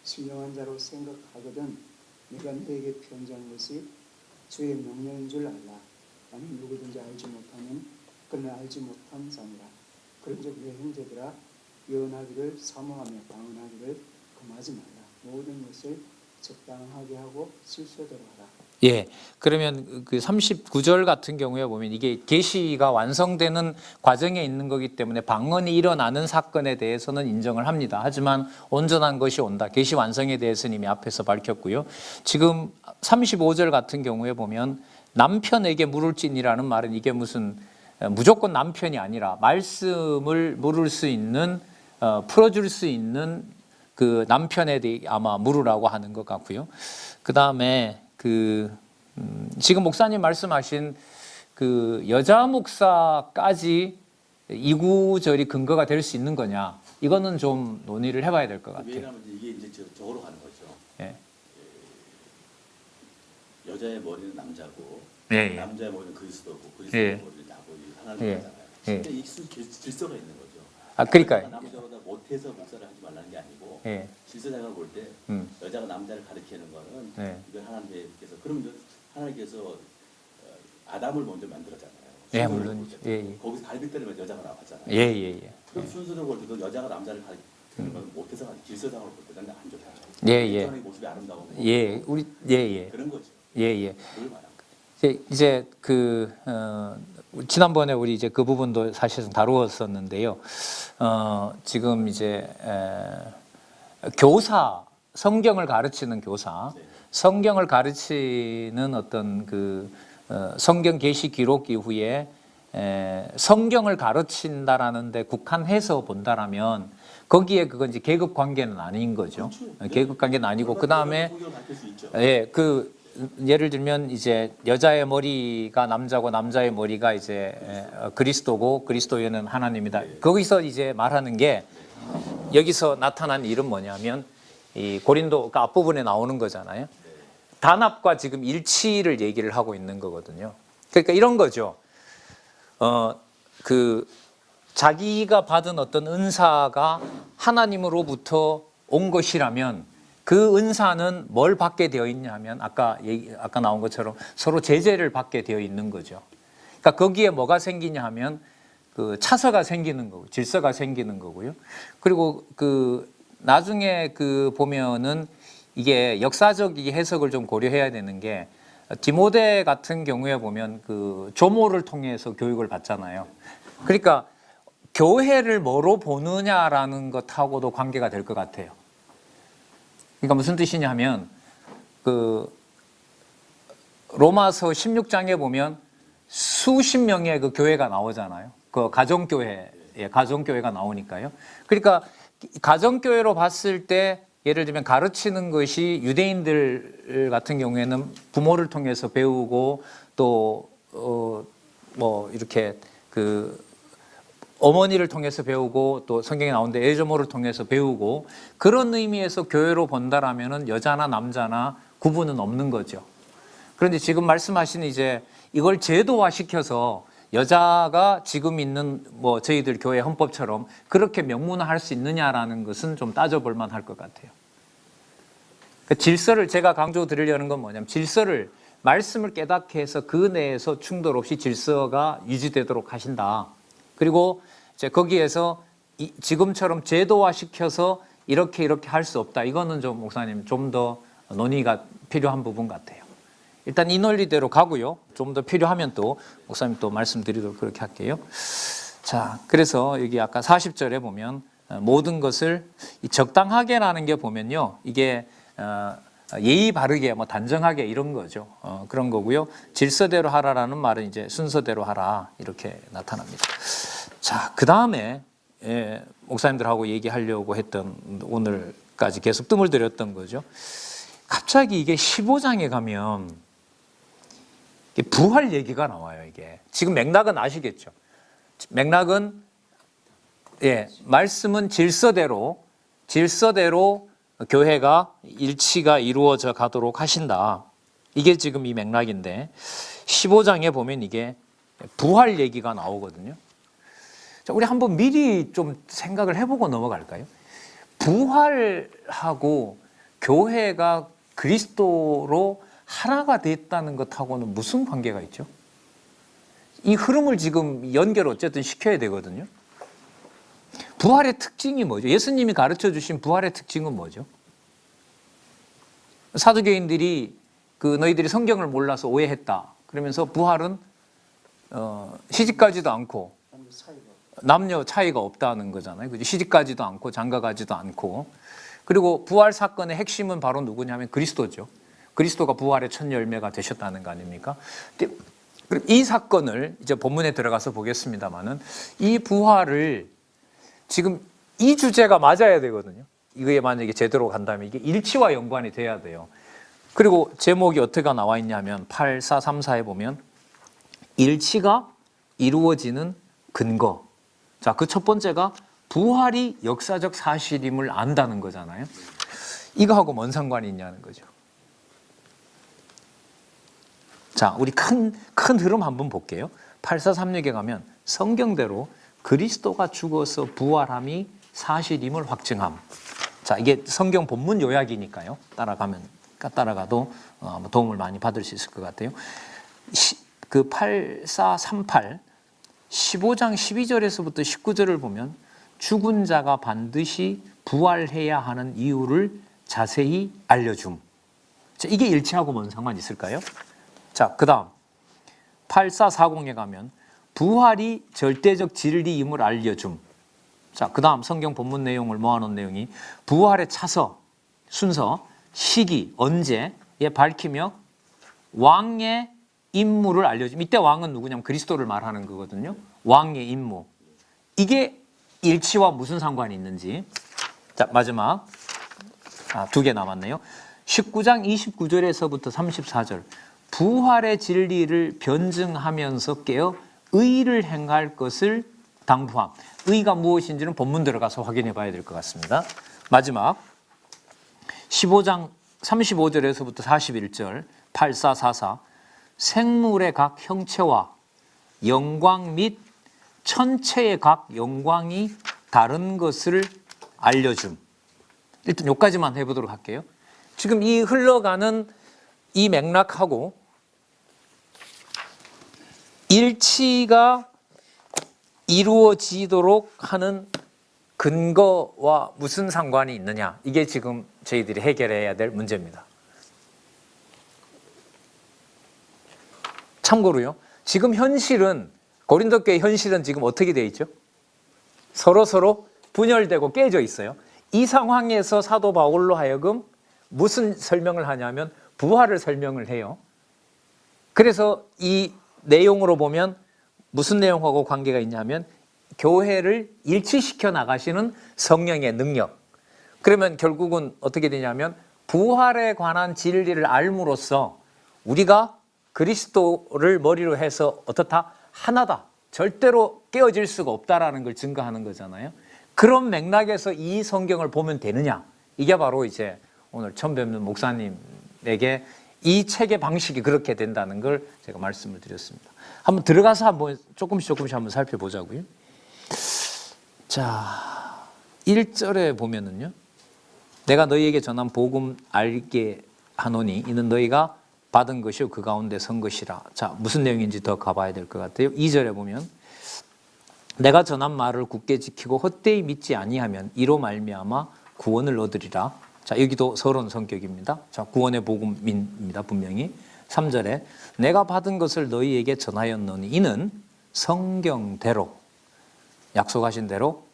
신령한 자로 생각하거든 내가 너에게 편지한 것이 주의 명령인 줄 알라. 아니 누구든지 알지 못하면 그는 알지 못한 자니라. 그런즉 내 형제들아 예언하기를 사모하며 방언하기를 금하지 말라. 모든 것을 적당하게 하고 실수하도록 하라. 예. 그러면 그 39절 같은 경우에 보면 이게 계시가 완성되는 과정에 있는 거기 때문에 방언이 일어나는 사건에 대해서는 인정을 합니다. 하지만 온전한 것이 온다. 계시 완성에 대해서는 이미 앞에서 밝혔고요. 지금 35절 같은 경우에 보면 남편에게 물을지니라는 말은 이게 무슨 무조건 남편이 아니라 말씀을 물을 수 있는 풀어줄 수 있는 그 남편에 대해 아마 물으라고 하는 것 같고요. 그 다음에 지금 목사님 말씀하신 그 여자 목사까지 이 구절이 근거가 될 수 있는 거냐? 이거는 좀 논의를 해봐야 될 것 같아요. 왜냐하면 이게 이제 저거로 가는 거죠. 예. 여자의 머리는 남자고 예. 남자의 머리는 그리스도고 그리스도의 예. 머리는 야고 하나님이잖아요. 예. 근데 이 질서가 있는 거죠. 그러니까요. 남자보다 못해서 목사를 하지 말라는 게 아니고 예. 질서상을 볼 때 여자가 남자를 가르치는 거는 예. 이건 하나님께서 그러면 하나님께서 아담을 먼저 만들었잖아요. 예, 물론이죠. 예, 예. 거기서 갈비 때리면 여자가 나왔잖아요. 예, 예, 예. 그럼 순서를 볼 때도 여자가 남자를 가리키는 건 못해서 질서상으로 볼 때는 안 좋죠. 예, 예. 사람의 모습이 아름다워. 예, 우리 예, 예. 그런 거죠. 예, 예. 그걸 말하는 거예요. 이제 지난번에 우리 이제 그 부분도 사실상 다루었었는데요. 지금 이제 교사, 성경을 가르치는 교사, 성경을 가르치는 어떤 성경 계시 기록 이후에 성경을 가르친다라는 데 국한해서 본다라면 거기에 그건 이제 계급 관계는 아닌 거죠. 계급 관계는 아니고 그다음에 성경을 밝힐 수 있죠. 예, 예를 들면 이제 여자의 머리가 남자고 남자의 머리가 이제 그리스도고 그리스도에는 하나님이다. 거기서 이제 말하는 게 여기서 나타난 일은 뭐냐면 이 고린도 그 앞부분에 나오는 거잖아요. 단합과 지금 일치를 얘기를 하고 있는 거거든요. 그러니까 이런 거죠. 자기가 받은 어떤 은사가 하나님으로부터 온 것이라면 그 은사는 뭘 받게 되어 있냐면 아까 나온 것처럼 서로 제재를 받게 되어 있는 거죠. 그러니까 거기에 뭐가 생기냐 하면 차서가 생기는 거고 질서가 생기는 거고요. 그리고 나중에 보면은 이게 역사적 해석을 좀 고려해야 되는 게 디모데 같은 경우에 보면 조모를 통해서 교육을 받잖아요. 그러니까 교회를 뭐로 보느냐라는 것하고도 관계가 될 것 같아요. 그러니까 무슨 뜻이냐 하면 로마서 16장에 보면 수십 명의 교회가 나오잖아요. 가정교회가 나오니까요. 그러니까 가정교회로 봤을 때 예를 들면 가르치는 것이 유대인들 같은 경우에는 부모를 통해서 배우고 또 이렇게 어머니를 통해서 배우고 또 성경에 나오는데 애조모를 통해서 배우고 그런 의미에서 교회로 본다라면은 여자나 남자나 구분은 없는 거죠. 그런데 지금 말씀하신 이제 이걸 제도화시켜서 여자가 지금 있는 저희들 교회 헌법처럼 그렇게 명문화할 수 있느냐라는 것은 좀 따져볼 만할 것 같아요. 그 질서를 제가 강조드리려는 건 뭐냐면 질서를 말씀을 깨닫게 해서 그 내에서 충돌 없이 질서가 유지되도록 하신다. 그리고 이제 거기에서 지금처럼 제도화시켜서 이렇게 할 수 없다. 이거는 좀 목사님 좀 더 논의가 필요한 부분 같아요. 일단 이 논리대로 가고요. 좀 더 필요하면 또 목사님 또 말씀드리도록 그렇게 할게요. 자, 그래서 여기 아까 40절에 보면 모든 것을 적당하게라는 게 보면요. 이게 예의 바르게 단정하게 이런 거죠. 그런 거고요. 질서대로 하라라는 말은 이제 순서대로 하라 이렇게 나타납니다. 자, 그 다음에 목사님들하고 얘기하려고 했던 오늘까지 계속 뜸을 들였던 거죠. 갑자기 이게 15장에 가면 부활 얘기가 나와요. 이게 지금 맥락은 아시겠죠? 맥락은 말씀은 질서대로 교회가 일치가 이루어져 가도록 하신다. 이게 지금 이 맥락인데 15장에 보면 이게 부활 얘기가 나오거든요. 자, 우리 한번 미리 좀 생각을 해보고 넘어갈까요? 부활하고 교회가 그리스도로 하나가 됐다는 것하고는 무슨 관계가 있죠? 이 흐름을 지금 연결 어쨌든 시켜야 되거든요. 부활의 특징이 뭐죠? 예수님이 가르쳐 주신 부활의 특징은 뭐죠? 사두개인들이 너희들이 성경을 몰라서 오해했다. 그러면서 부활은 시집가지도 않고 남녀 차이가 없다는 거잖아요. 그죠? 시집가지도 않고 장가가지도 않고. 그리고 부활 사건의 핵심은 바로 누구냐면 그리스도죠. 그리스도가 부활의 첫 열매가 되셨다는 거 아닙니까? 이 사건을 이제 본문에 들어가서 보겠습니다만은 이 부활을 지금 이 주제가 맞아야 되거든요. 이게 만약에 제대로 간다면 이게 일치와 연관이 돼야 돼요. 그리고 제목이 어떻게 나와 있냐면 8, 4, 3, 4에 보면 일치가 이루어지는 근거. 자, 그 첫 번째가 부활이 역사적 사실임을 안다는 거잖아요. 이거하고 뭔 상관이 있냐는 거죠. 자, 우리 큰 흐름 한번 볼게요. 8436에 가면 성경대로 그리스도가 죽어서 부활함이 사실임을 확증함. 자, 이게 성경 본문 요약이니까요. 따라가도 도움을 많이 받을 수 있을 것 같아요. 그 8438 15장 12절에서부터 19절을 보면 죽은 자가 반드시 부활해야 하는 이유를 자세히 알려줌. 자, 이게 일치하고 뭔 상관이 있을까요? 자, 그 다음 8440에 가면 부활이 절대적 진리임을 알려줌. 자, 그 다음 성경 본문 내용을 모아놓은 내용이 부활의 차서, 순서, 시기, 언제에 밝히며 왕의 임무를 알려줌. 이때 왕은 누구냐면 그리스도를 말하는 거거든요. 왕의 임무. 이게 일치와 무슨 상관이 있는지. 자, 마지막 2개 남았네요. 19장 29절에서부터 34절 부활의 진리를 변증하면서 깨어 의를 행할 것을 당부함. 의가 무엇인지는 본문 들어가서 확인해 봐야 될 것 같습니다. 마지막 15장 35절에서부터 41절 8444 생물의 각 형체와 영광 및 천체의 각 영광이 다른 것을 알려줌. 일단 여기까지만 해보도록 할게요. 지금 이 흘러가는 이 맥락하고 일치가 이루어지도록 하는 근거와 무슨 상관이 있느냐. 이게 지금 저희들이 해결해야 될 문제입니다. 참고로요. 지금 현실은 고린도 교회 현실은 지금 어떻게 돼 있죠? 서로 분열되고 깨져 있어요. 이 상황에서 사도 바울로 하여금 무슨 설명을 하냐면 부활을 설명을 해요. 그래서 이 내용으로 보면 무슨 내용하고 관계가 있냐면 교회를 일치시켜 나가시는 성령의 능력. 그러면 결국은 어떻게 되냐면 부활에 관한 진리를 알므로써 우리가 그리스도를 머리로 해서 어떻다? 하나다. 절대로 깨어질 수가 없다라는 걸 증거하는 거잖아요. 그런 맥락에서 이 성경을 보면 되느냐? 이게 바로 이제 오늘 처음 뵙는 목사님에게 이 책의 방식이 그렇게 된다는 걸 제가 말씀을 드렸습니다. 한번 들어가서 한번 조금씩 한번 살펴보자고요. 자, 1절에 보면은요. 내가 너희에게 전한 복음 알게 하노니 이는 너희가 받은 것이요 그 가운데 선 것이라. 자, 무슨 내용인지 더 가봐야 될 것 같아요. 2절에 보면 내가 전한 말을 굳게 지키고 헛되이 믿지 아니하면 이로 말미암아 구원을 얻으리라. 자, 여기도 서론 성격입니다. 자, 구원의 복음입니다. 분명히. 3절에 내가 받은 것을 너희에게 전하였노니 이는 성경대로 약속하신 대로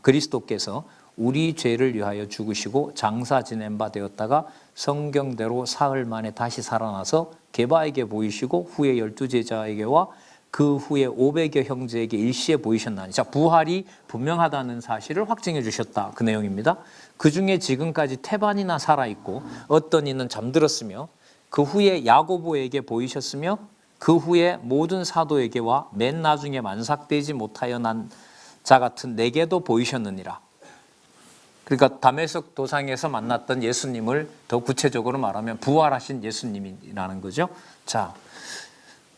그리스도께서 우리 죄를 위하여 죽으시고 장사 지낸 바 되었다가 성경대로 사흘 만에 다시 살아나서 게바에게 보이시고 후에 12제자에게와 그 후에 500여 형제에게 일시에 보이셨나니. 자, 부활이 분명하다는 사실을 확증해 주셨다. 그 내용입니다. 그 중에 지금까지 태반이나 살아있고 어떤 이는 잠들었으며 그 후에 야고보에게 보이셨으며 그 후에 모든 사도에게와 맨 나중에 만삭되지 못하여 난 자 같은 내게도 보이셨느니라. 그러니까 다메섹 도상에서 만났던 예수님을 더 구체적으로 말하면 부활하신 예수님이라는 거죠. 자,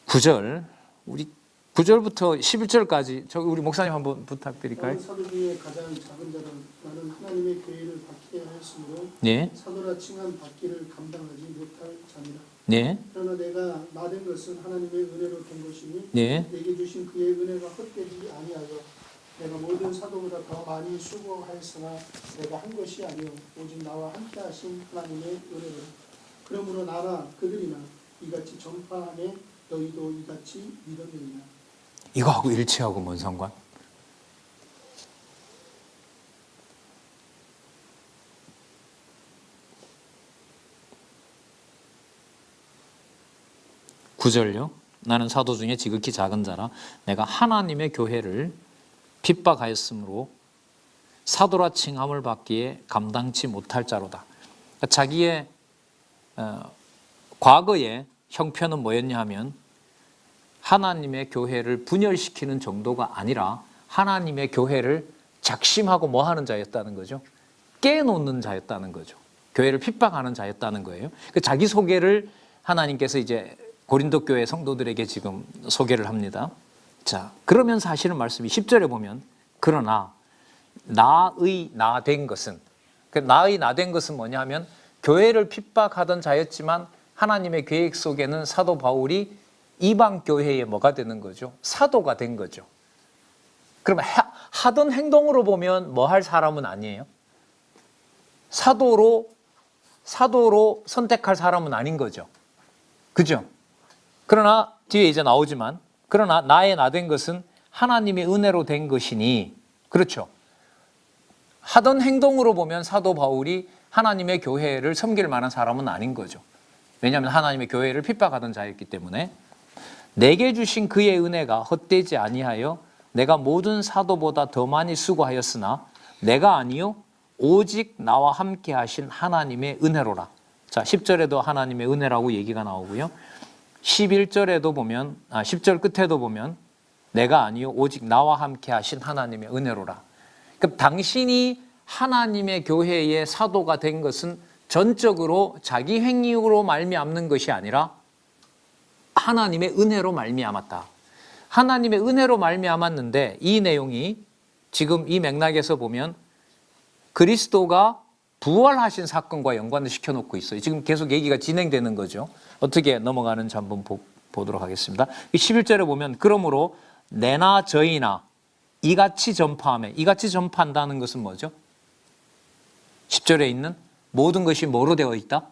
9절 우리 9절부터 11절까지 저기 우리 목사님 한번 부탁드릴까요? 사도 중에 가장 작은 자는 나는 하나님의 교회를 받게 하였으므로 네. 사도라 칭한 받기를 감당하지 못할 자니라. 네. 그러나 내가 나된 것은 하나님의 은혜로 된 것이니 네. 내게 주신 그의 은혜가 헛되지 아니하여 내가 모든 사도보다 더 많이 수고하였으나 내가 한 것이 아니요 오직 나와 함께 하신 하나님의 은혜로. 그러므로 나나 그들이나 이같이 전파하에 너희도 이같이 믿었느니라. 이거하고 일치하고 뭔 상관? 구절요. 나는 사도 중에 지극히 작은 자라 내가 하나님의 교회를 핍박하였으므로 사도라 칭함을 받기에 감당치 못할 자로다. 그러니까 자기의 과거의 형편은 뭐였냐 하면 하나님의 교회를 분열시키는 정도가 아니라 하나님의 교회를 작심하고 뭐 하는 자였다는 거죠. 깨놓는 자였다는 거죠. 교회를 핍박하는 자였다는 거예요. 자기 소개를 하나님께서 이제 고린도 교회 성도들에게 지금 소개를 합니다. 자, 그러면서 하시는 말씀이 10절에 보면 그러나 나의 나된 것은 나의 나된 것은 뭐냐 하면 교회를 핍박하던 자였지만 하나님의 계획 속에는 사도 바울이 이방 교회에 뭐가 되는 거죠? 사도가 된 거죠. 그러면 하던 행동으로 보면 뭐 할 사람은 아니에요. 사도로 선택할 사람은 아닌 거죠. 그죠? 그러나 뒤에 이제 나오지만 그러나 나의 나 된 것은 하나님의 은혜로 된 것이니 그렇죠. 하던 행동으로 보면 사도 바울이 하나님의 교회를 섬길 만한 사람은 아닌 거죠. 왜냐하면 하나님의 교회를 핍박하던 자였기 때문에 내게 주신 그의 은혜가 헛되지 아니하여 내가 모든 사도보다 더 많이 수고하였으나 내가 아니요 오직 나와 함께 하신 하나님의 은혜로라. 자, 10절에도 하나님의 은혜라고 얘기가 나오고요. 11절에도 보면 10절 끝에도 보면 내가 아니요 오직 나와 함께 하신 하나님의 은혜로라. 그럼 당신이 하나님의 교회의 사도가 된 것은 전적으로 자기 행위로 말미암는 것이 아니라 하나님의 은혜로 말미암았다. 하나님의 은혜로 말미암았는데 이 내용이 지금 이 맥락에서 보면 그리스도가 부활하신 사건과 연관을 시켜놓고 있어요. 지금 계속 얘기가 진행되는 거죠. 어떻게 넘어가는지 한번 보도록 하겠습니다. 11절에 보면 그러므로 내나 저희나 이같이 전파하며 이같이 전파한다는 것은 뭐죠? 10절에 있는 모든 것이 뭐로 되어 있다?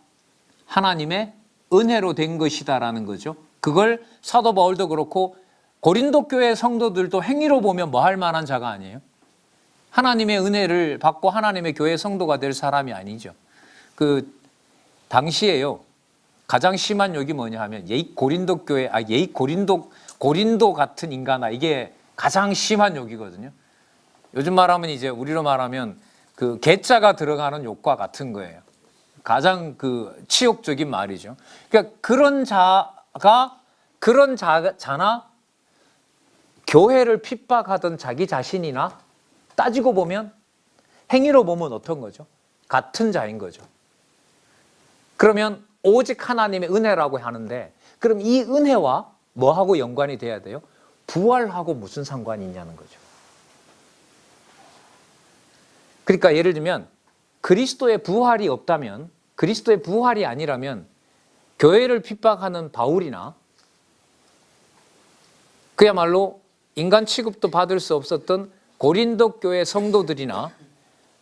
하나님의 은혜로 된 것이다라는 거죠. 그걸 사도 바울도 그렇고 고린도 교회 성도들도 행위로 보면 뭐 할 만한 자가 아니에요. 하나님의 은혜를 받고 하나님의 교회 성도가 될 사람이 아니죠. 그 당시에요. 가장 심한 욕이 뭐냐 하면 고린도 교회 고린도 같은 인간아 이게 가장 심한 욕이거든요. 요즘 말하면 이제 우리로 말하면 그 개자가 들어가는 욕과 같은 거예요. 가장 그 치욕적인 말이죠. 그러니까 그런 자나 교회를 핍박하던 자기 자신이나 따지고 보면 행위로 보면 어떤 거죠? 같은 자인 거죠. 그러면 오직 하나님의 은혜라고 하는데 그럼 이 은혜와 뭐하고 연관이 돼야 돼요? 부활하고 무슨 상관이 있냐는 거죠. 그러니까 예를 들면 그리스도의 부활이 없다면 그리스도의 부활이 아니라면 교회를 핍박하는 바울이나 그야말로 인간 취급도 받을 수 없었던 고린도 교회 성도들이나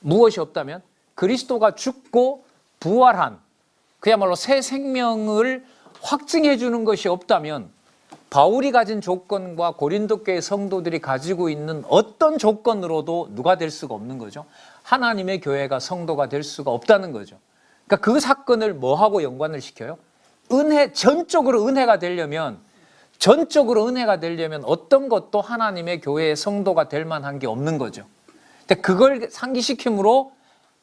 무엇이 없다면 그리스도가 죽고 부활한 그야말로 새 생명을 확증해 주는 것이 없다면 바울이 가진 조건과 고린도 교회 성도들이 가지고 있는 어떤 조건으로도 누가 될 수가 없는 거죠. 하나님의 교회가 성도가 될 수가 없다는 거죠. 그러니까 그 사건을 뭐하고 연관을 시켜요? 전적으로 은혜가 되려면 어떤 것도 하나님의 교회의 성도가 될 만한 게 없는 거죠. 근데 그걸 상기시킴으로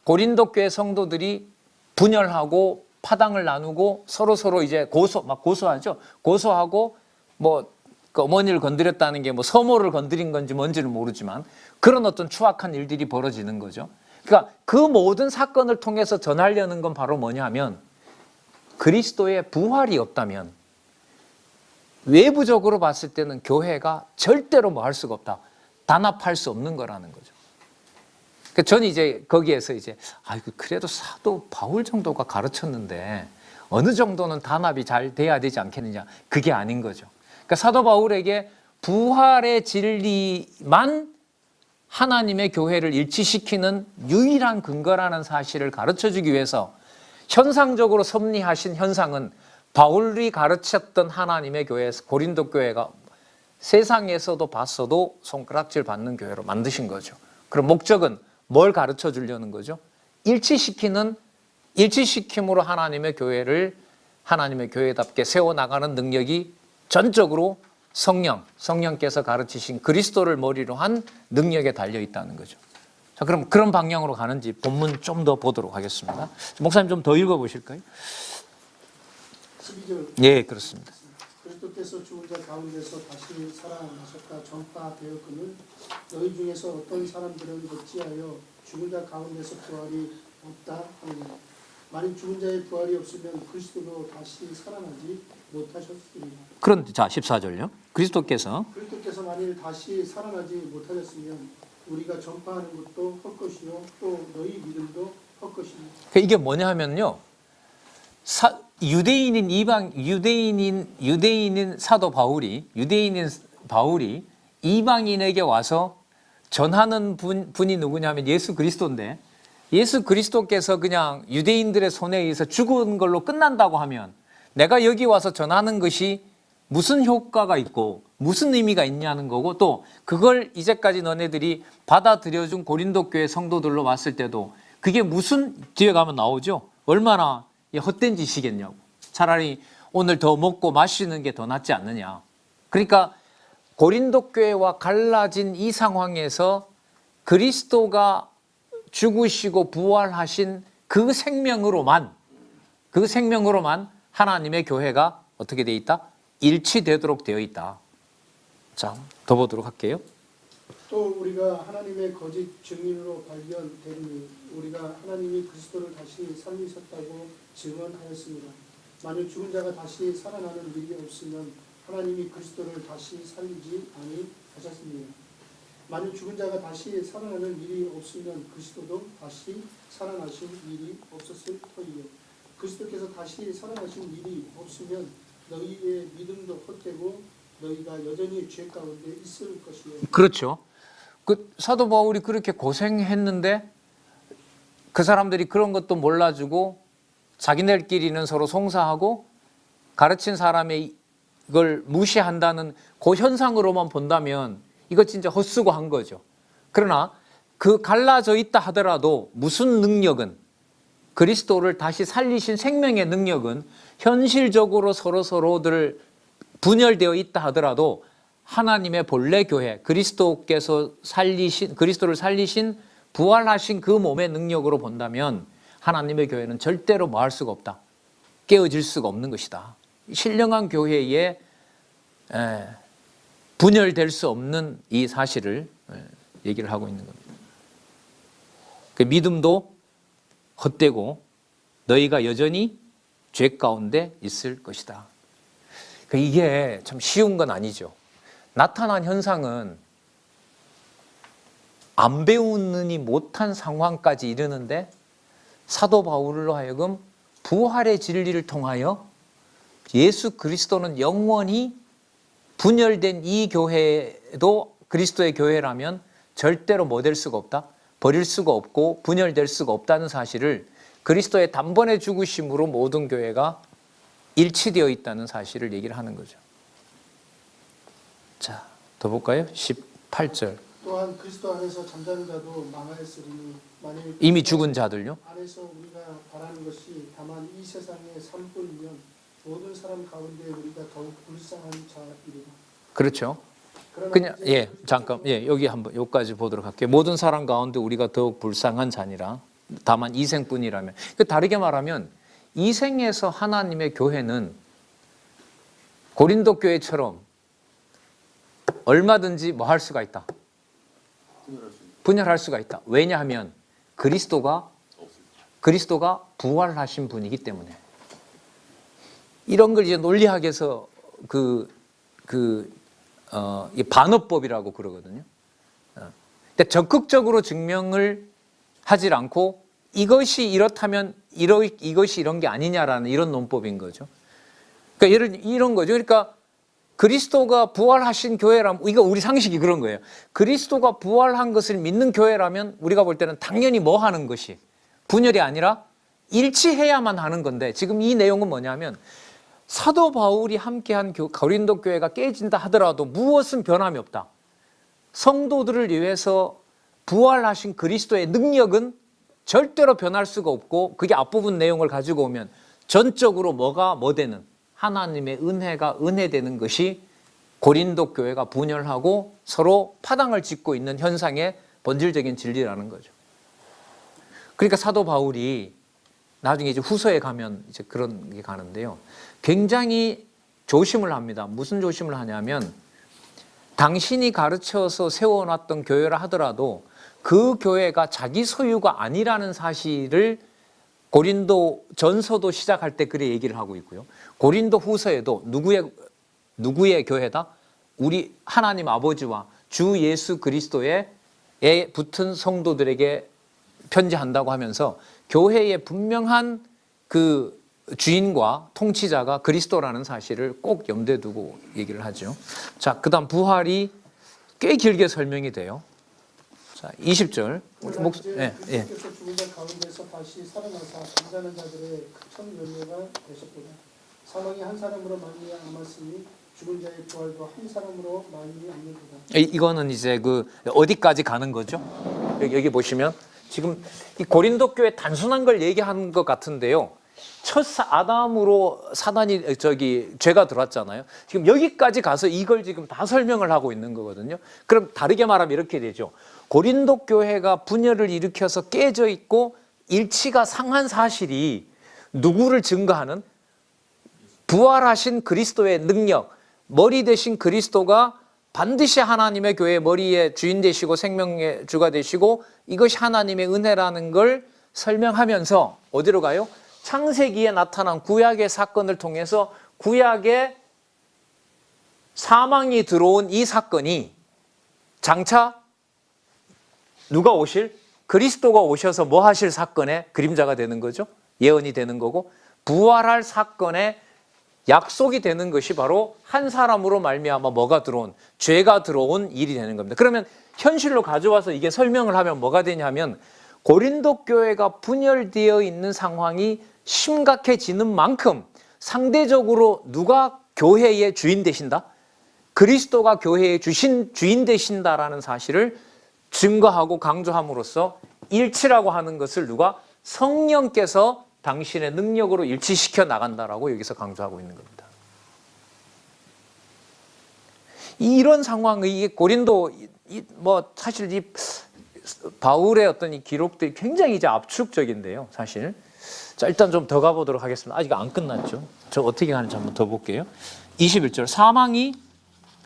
고린도 교회 성도들이 분열하고 파당을 나누고 서로 이제 고소하죠. 고소하고 그 어머니를 건드렸다는 게 서모를 건드린 건지 뭔지는 모르지만 그런 어떤 추악한 일들이 벌어지는 거죠. 그러니까 그 모든 사건을 통해서 전하려는 건 바로 뭐냐 하면 그리스도의 부활이 없다면 외부적으로 봤을 때는 교회가 절대로 뭐 할 수가 없다. 단합할 수 없는 거라는 거죠. 그러니까 저는 이제 거기에서 그래도 사도 바울 정도가 가르쳤는데 어느 정도는 단합이 잘 돼야 되지 않겠느냐. 그게 아닌 거죠. 그러니까 사도 바울에게 부활의 진리만 하나님의 교회를 일치시키는 유일한 근거라는 사실을 가르쳐주기 위해서 현상적으로 섭리하신 현상은 바울이 가르쳤던 하나님의 교회, 고린도 교회가 세상에서도 봤어도 손가락질 받는 교회로 만드신 거죠. 그럼 목적은 뭘 가르쳐 주려는 거죠? 일치시킴으로 하나님의 교회를 하나님의 교회답게 세워나가는 능력이 전적으로 성령께서 가르치신 그리스도를 머리로 한 능력에 달려 있다는 거죠. 자, 그럼 그런 방향으로 가는지 본문 좀 더 보도록 하겠습니다. 목사님 좀 더 읽어보실까요? 12절. 예, 그렇습니다. 그리스도께서 죽은 자 가운데서 다시 살아나셨다 전파되었거늘 너희 중에서 어떤 사람들은 어찌하여 죽은 자 가운데서 부활이 없다 하느냐. 만일 죽은 자의 부활이 없으면 그리스도도 다시 살아나지 못하셨으리라. 그런데 자 14절요. 그리스도께서 만일 다시 살아나지 못하셨으면 우리가 전파하는 것도 헛것이요 또 너희 믿음도 헛것이니. 이게 뭐냐 하면요. 유대인인 사도 바울이 이방인에게 와서 전하는 분이 누구냐면 예수 그리스도인데, 예수 그리스도께서 그냥 유대인들의 손에 의해서 죽은 걸로 끝난다고 하면 내가 여기 와서 전하는 것이 무슨 효과가 있고 무슨 의미가 있냐는 거고, 또 그걸 이제까지 너네들이 받아들여준 고린도 교회 성도들로 봤을 때도 그게 무슨, 뒤에 가면 나오죠, 얼마나 헛된 짓이겠냐고. 차라리 오늘 더 먹고 마시는 게 더 낫지 않느냐. 그러니까 고린도 교회와 갈라진 이 상황에서 그리스도가 죽으시고 부활하신 그 생명으로만 하나님의 교회가 어떻게 되어 있다? 일치되도록 되어 있다. 자, 더 보도록 할게요. 또 우리가 하나님의 거짓 증인으로 발견되니 우리가 하나님이 그리스도를 다시 살리셨다고 증언하였습니다. 만일 죽은 자가 다시 살아나는 일이 없으면 하나님이 그리스도를 다시 살리지 아니하셨습니다. 만일 죽은 자가 다시 살아나는 일이 없으면 그리스도도 다시 살아나신 일이 없었을 터이요. 그리스도께서 다시 살아나신 일이 없으면 너희의 믿음도 헛되고 너희가 여전히 죄 가운데 있을 것이요. 그렇죠. 그 사도 바울이 그렇게 고생했는데 그 사람들이 그런 것도 몰라주고 자기네들끼리는 서로 송사하고 가르친 사람의 이걸 무시한다는 그 현상으로만 본다면 이거 진짜 헛수고한 거죠. 그러나 그 갈라져 있다 하더라도 무슨 능력은, 그리스도를 다시 살리신 생명의 능력은 현실적으로 서로들 분열되어 있다 하더라도 하나님의 본래 교회, 그리스도를 살리신 부활하신 그 몸의 능력으로 본다면 하나님의 교회는 절대로 뭐 할 수가 없다, 깨어질 수가 없는 것이다. 신령한 교회에 분열될 수 없는 이 사실을 얘기를 하고 있는 겁니다. 그 믿음도 헛되고 너희가 여전히 죄 가운데 있을 것이다. 이게 참 쉬운 건 아니죠. 나타난 현상은 안 배우느니 못한 상황까지 이르는데 사도 바울로 하여금 부활의 진리를 통하여 예수 그리스도는 영원히 분열된 이 교회도 그리스도의 교회라면 절대로 뭐 될 수가 없다, 버릴 수가 없고 분열될 수가 없다는 사실을, 그리스도의 단번에 죽으심으로 모든 교회가 일치되어 있다는 사실을 얘기를 하는 거죠. 자, 더 볼까요? 18절. 또한 그리스도 안에서 잠자는 자도 망하였으니 만일 이미 죽은 자들요? 안에서 우리가 바라는 것이 다만 이 세상의 삶뿐이면 모든 사람 가운데 우리가 더욱 불쌍한 자이리라. 그렇죠. 그러나 그냥 이제 잠깐 여기 한번 여기까지 보도록 할게요. 모든 사람 가운데 우리가 더욱 불쌍한 자니라. 다만 이 생뿐이라면. 다르게 말하면 이 생에서 하나님의 교회는 고린도 교회처럼 얼마든지 뭐 할 수가 있다, 분열할 수가 있다. 왜냐하면 그리스도가 부활하신 분이기 때문에. 이런 걸 이제 논리학에서 이 반어법이라고 그러거든요. 근데 적극적으로 증명을 하질 않고 이것이 이렇다면 이것이 이런 게 아니냐라는 이런 논법인 거죠. 그러니까 이런 거죠. 그러니까 그리스도가 부활하신 교회라면, 이거 우리 상식이 그런 거예요. 그리스도가 부활한 것을 믿는 교회라면 우리가 볼 때는 당연히 뭐 하는 것이 분열이 아니라 일치해야만 하는 건데, 지금 이 내용은 뭐냐면 사도 바울이 함께한 고린도 교회가 깨진다 하더라도 무엇은 변함이 없다. 성도들을 위해서 부활하신 그리스도의 능력은 절대로 변할 수가 없고, 그게 앞부분 내용을 가지고 오면 전적으로 뭐 되는, 하나님의 은혜가 은혜되는 것이 고린도 교회가 분열하고 서로 파당을 짓고 있는 현상의 본질적인 진리라는 거죠. 그러니까 사도 바울이 나중에 이제 후서에 가면 이제 그런 게 가는데요. 굉장히 조심을 합니다. 무슨 조심을 하냐면, 당신이 가르쳐서 세워놨던 교회라 하더라도 그 교회가 자기 소유가 아니라는 사실을 고린도 전서도 시작할 때 그래 얘기를 하고 있고요. 고린도 후서에도 누구의 교회다? 우리 하나님 아버지와 주 예수 그리스도에 붙은 성도들에게 편지한다고 하면서 교회의 분명한 주인과 통치자가 그리스도라는 사실을 꼭 염두에 두고 얘기를 하죠. 자, 그다음 부활이 꽤 길게 설명이 돼요. 자, 20절. 그리스도께서 죽은 자 가운데서 다시 살아나사 잠자는 자들의 첫 열매가 되셨구나. 사망이 한 사람으로 말미암았으니 죽은 자의 부활도 한 사람으로 말미암는도다. 이거는 이제 그 어디까지 가는 거죠? 여기 보시면 지금 이 고린도 교회 단순한 걸 얘기하는 것 같은데요. 첫 아담으로 사단이 죄가 들어왔잖아요. 지금 여기까지 가서 이걸 지금 다 설명을 하고 있는 거거든요. 그럼 다르게 말하면 이렇게 되죠. 고린도 교회가 분열을 일으켜서 깨져 있고 일치가 상한 사실이 누구를 증거하는? 부활하신 그리스도의 능력, 머리 되신 그리스도가 반드시 하나님의 교회의 머리의 주인 되시고 생명의 주가 되시고 이것이 하나님의 은혜라는 걸 설명하면서 어디로 가요? 창세기에 나타난 구약의 사건을 통해서 구약에 사망이 들어온 이 사건이 장차 누가 오실? 그리스도가 오셔서 뭐 하실 사건의 그림자가 되는 거죠. 예언이 되는 거고 부활할 사건의 약속이 되는 것이 바로 한 사람으로 말미암아 뭐가 들어온? 죄가 들어온 일이 되는 겁니다. 그러면 현실로 가져와서 이게 설명을 하면 뭐가 되냐면 고린도 교회가 분열되어 있는 상황이 심각해지는 만큼 상대적으로 누가 교회의 주인 되신다? 그리스도가 교회의 주인 되신다라는 사실을 증거하고 강조함으로써 일치라고 하는 것을 누가? 성령께서 당신의 능력으로 일치시켜 나간다라고 여기서 강조하고 있는 겁니다. 이런 상황이 이게 고린도 뭐 사실 이 바울의 어떤 이 기록들이 굉장히 이제 압축적인데요, 사실. 자, 일단 좀 더 가보도록 하겠습니다. 아직 안 끝났죠. 저 어떻게 가는지 한번 더 볼게요. 21절. 사망이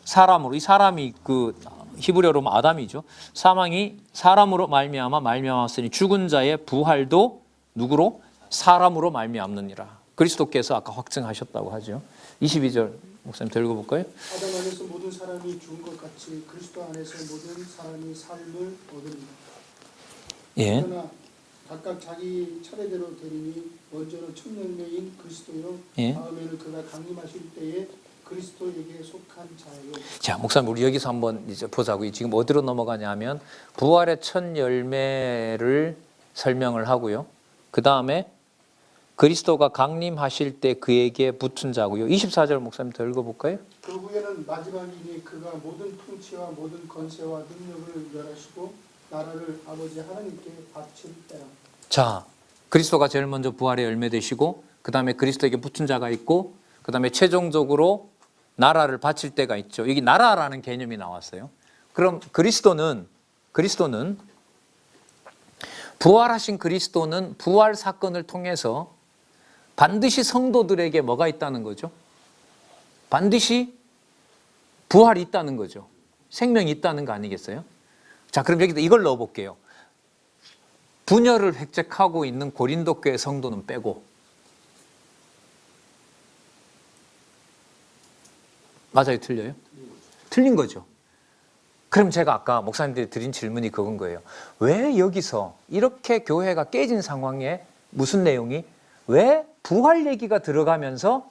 사람으로, 이 사람이 그 히브리어로 아담이죠. 사망이 사람으로 말미암았으니 죽은 자의 부활도 누구로? 사람으로 말미암느니라. 그리스도께서 아까 확증하셨다고 하죠. 22절 목사님 더 읽어볼까요? 아담 안에서 모든 사람이 죽은 것 같이 그리스도 안에서 모든 사람이 삶을 얻으리라. 예. 그러나 각각 자기 차례대로 되리니 먼저는 첫 열매인 그리스도요. 예. 다음에는 그가 강림하실 때에 그리스도에게 속한 자예요. 자, 목사님 우리 여기서 한번 이제 보자고요. 지금 어디로 넘어가냐면 부활의 첫 열매를 설명을 하고요. 그 다음에 그리스도가 강림하실 때 그에게 붙은 자고요. 24절 목사님 더 읽어볼까요? 그 후에는 마지막이니 그가 모든 통치와 모든 권세와 능력을 멸하시고 나라를 아버지 하나님께 바칠 때라. 자, 그리스도가 제일 먼저 부활의 열매 되시고 그 다음에 그리스도에게 붙은 자가 있고 그 다음에 최종적으로 나라를 바칠 때가 있죠. 여기 나라라는 개념이 나왔어요. 그럼 그리스도는 부활하신 그리스도는 부활 사건을 통해서 반드시 성도들에게 뭐가 있다는 거죠? 반드시 부활이 있다는 거죠. 생명이 있다는 거 아니겠어요? 자, 그럼 여기다 이걸 넣어볼게요. 분열을 획책하고 있는 고린도 교회 성도는 빼고. 맞아요? 틀려요? 틀린 거죠. 그럼 제가 아까 목사님들이 드린 질문이 그건 거예요. 왜 여기서 이렇게 교회가 깨진 상황에 무슨 내용이? 왜 부활 얘기가 들어가면서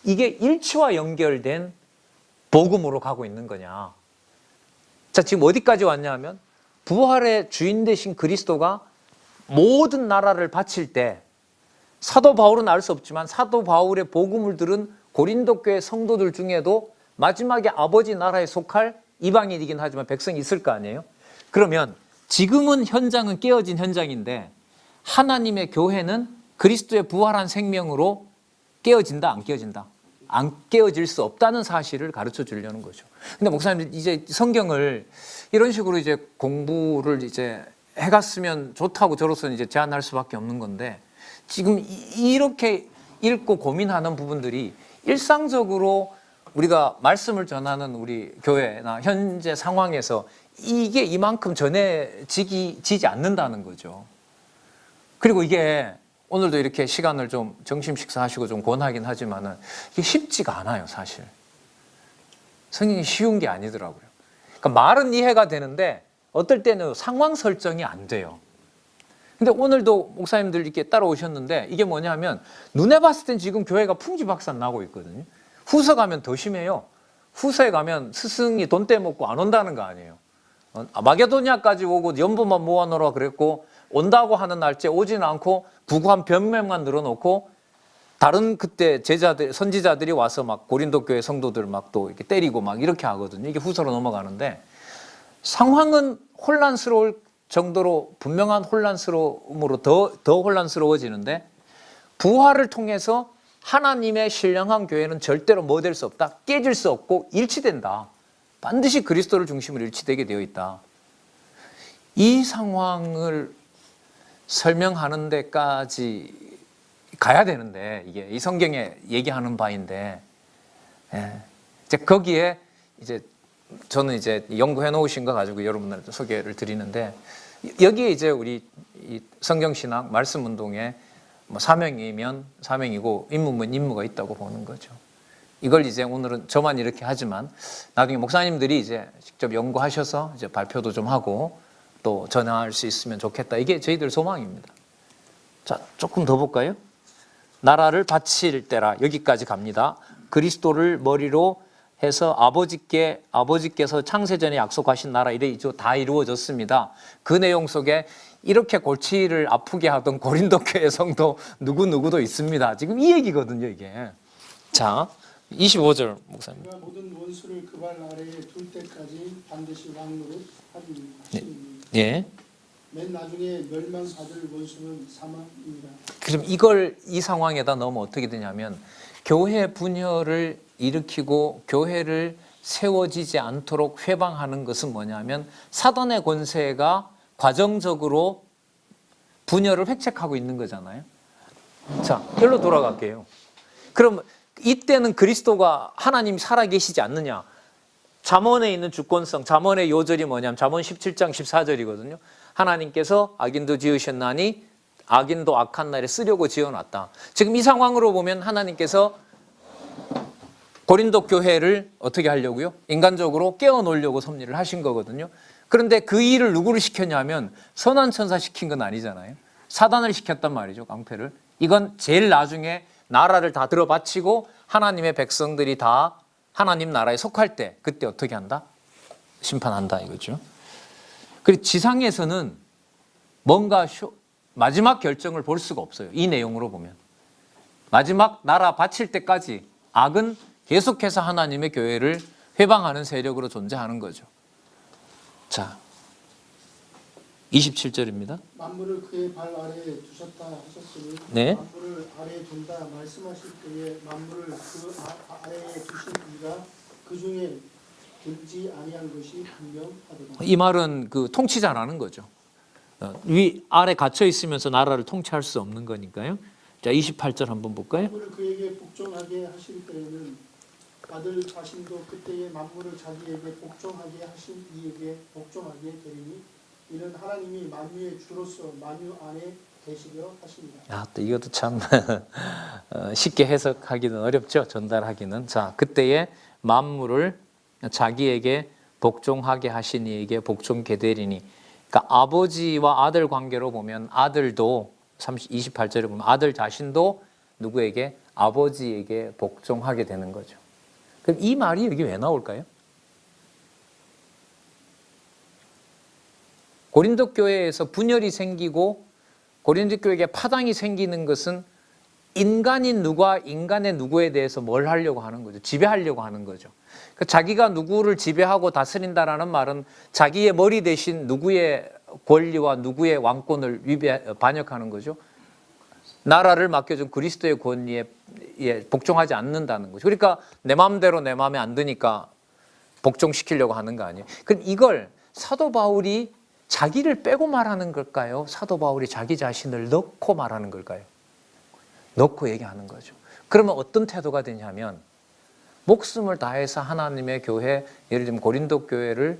이게 일치와 연결된 복음으로 가고 있는 거냐? 자, 지금 어디까지 왔냐 하면 부활의 주인 되신 그리스도가 모든 나라를 바칠 때 사도 바울은 알 수 없지만 사도 바울의 복음을 들은 고린도 교회 성도들 중에도 마지막에 아버지 나라에 속할 이방인이긴 하지만 백성이 있을 거 아니에요? 그러면 지금은 현장은 깨어진 현장인데 하나님의 교회는 그리스도의 부활한 생명으로 깨어진다, 안 깨어진다? 안 깨어질 수 없다는 사실을 가르쳐 주려는 거죠. 근데 목사님 이제 성경을 이런 식으로 이제 공부를 이제 해갔으면 좋다고 저로서는 이제 제안할 수밖에 없는 건데 지금 이렇게 읽고 고민하는 부분들이 일상적으로 우리가 말씀을 전하는 우리 교회나 현재 상황에서 이게 이만큼 전해지지 않는다는 거죠. 그리고 이게 오늘도 이렇게 시간을 좀 점심 식사하시고 좀 권하긴 하지만은 이게 쉽지가 않아요, 사실. 성경이 쉬운 게 아니더라고요. 그러니까 말은 이해가 되는데 어떨 때는 상황 설정이 안 돼요. 근데 오늘도 목사님들 이렇게 따라오셨는데 이게 뭐냐면 눈에 봤을 땐 지금 교회가 풍지박산 나고 있거든요. 후서 가면 더 심해요. 후서에 가면 스승이 돈 떼먹고 안 온다는 거 아니에요. 마게도니아까지 오고 연분만 모아놓으라 그랬고 온다고 하는 날짜 오지는 않고 부구한 변명만 늘어놓고 다른 그때 제자들 선지자들이 와서 막 고린도 교회 성도들 막 또 이렇게 때리고 막 이렇게 하거든요. 이게 후서로 넘어가는데 상황은 혼란스러울 정도로 분명한 혼란스러움으로 더 혼란스러워지는데 부활을 통해서 하나님의 신령한 교회는 절대로 뭐 될 수 없다. 깨질 수 없고 일치된다. 반드시 그리스도를 중심으로 일치되게 되어 있다. 이 상황을 설명하는 데까지 가야 되는데 이게 이 성경에 얘기하는 바인데 이제 거기에 이제 저는 이제 연구해 놓으신 거 가지고 여러분들한테 소개를 드리는데 여기에 이제 우리 이 성경신학 말씀운동에 뭐 사명이면 사명이고 임무면 임무가 있다고 보는 거죠. 이걸 이제 오늘은 저만 이렇게 하지만 나중에 목사님들이 이제 직접 연구하셔서 이제 발표도 좀 하고 또 전할 수 있으면 좋겠다. 이게 저희들 소망입니다. 자, 조금 더 볼까요? 나라를 바칠 때라 여기까지 갑니다. 그리스도를 머리로 해서 아버지께서 창세전에 약속하신 나라 이래 다 이루어졌습니다. 그 내용 속에 이렇게 골치를 아프게 하던 고린도 교회 성도 누구누구도 있습니다. 지금 이 얘기거든요, 이게. 자, 25절 목사님. 그가 모든 원수를 그 발 아래에 둘 때까지 반드시 왕노릇 하리니 예. 맨 나중에 멸망받을 원수는 사망이니라. 그럼 이 상황에다 넣으면 어떻게 되냐면 교회 분열을 일으키고 교회를 세워지지 않도록 회방하는 것은 뭐냐면 사단의 권세가 과정적으로 분열을 획책하고 있는 거잖아요. 자, 여기로 돌아갈게요. 그럼 이때는 그리스도가 하나님이 살아계시지 않느냐? 잠언에 있는 주권성, 잠언의 요절이 뭐냐면 잠언 17장 14절이거든요. 하나님께서 악인도 지으셨나니 악인도 악한 날에 쓰려고 지어놨다. 지금 이 상황으로 보면 하나님께서 고린도 교회를 어떻게 하려고요? 인간적으로 깨워놓으려고 섭리를 하신 거거든요. 그런데 그 일을 누구를 시켰냐면 선한 천사 시킨 건 아니잖아요. 사단을 시켰단 말이죠, 깡패를. 이건 제일 나중에 나라를 다 들어바치고 하나님의 백성들이 다 하나님 나라에 속할 때 그때 어떻게 한다? 심판한다 이거죠. 그리고 지상에서는 뭔가 마지막 결정을 볼 수가 없어요. 이 내용으로 보면. 마지막 나라 바칠 때까지 악은 계속해서 하나님의 교회를 회방하는 세력으로 존재하는 거죠. 자, 27절입니다. 만물을 그의 발 아래에 두셨다 하셨으니 네. 만물을 아래에 둔다 말씀하실 때에 만물을 그 아래에 두신 이가 그 중에 들지 아니한 것이 분명하도다. 이 말은 그 통치자라는 거죠. 위 아래 갇혀 있으면서 나라를 통치할 수 없는 거니까요. 자, 28절 한번 볼까요? 만물을 그에게 복종하게 하실 때에는 아들 자신도 그때의 만물을 자기에게 복종하게 하신 이에게 복종하게 되리니 이는 하나님이 만유의 주로서 만유 안에 계시려 하십니다. 아, 또 이것도 참 쉽게 해석하기는 어렵죠. 전달하기는. 자, 그때의 만물을 자기에게 복종하게 하신 이에게 복종게 되리니. 그러니까 아버지와 아들 관계로 보면 아들도 28절에 보면 아들 자신도 누구에게? 아버지에게 복종하게 되는 거죠. 그럼 이 말이 여기 왜 나올까요? 고린도 교회에서 분열이 생기고 고린도 교회에 파당이 생기는 것은 인간인 누가 인간의 누구에 대해서 뭘 하려고 하는 거죠? 지배하려고 하는 거죠. 그러니까 자기가 누구를 지배하고 다스린다라는 말은 자기의 머리 대신 누구의 권리와 누구의 왕권을 반역하는 거죠. 나라를 맡겨준 그리스도의 권위에 복종하지 않는다는 거죠. 그러니까 내 마음대로 내 마음에 안 드니까 복종시키려고 하는 거 아니에요. 그럼 이걸 사도 바울이 자기를 빼고 말하는 걸까요? 사도 바울이 자기 자신을 넣고 말하는 걸까요? 넣고 얘기하는 거죠. 그러면 어떤 태도가 되냐면 목숨을 다해서 하나님의 교회, 예를 들면 고린도 교회를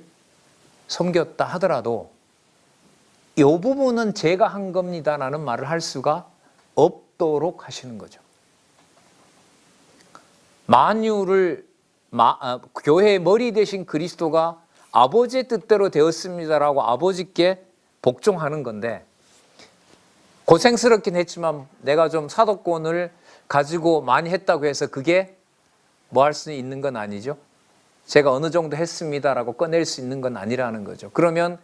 섬겼다 하더라도 이 부분은 제가 한 겁니다라는 말을 할 수가 없도록 하시는 거죠. 만유를 교회의 머리 대신 그리스도가 아버지의 뜻대로 되었습니다라고 아버지께 복종하는 건데 고생스럽긴 했지만 내가 좀 사도권을 가지고 많이 했다고 해서 그게 뭐 할 수 있는 건 아니죠. 제가 어느 정도 했습니다라고 꺼낼 수 있는 건 아니라는 거죠. 그러면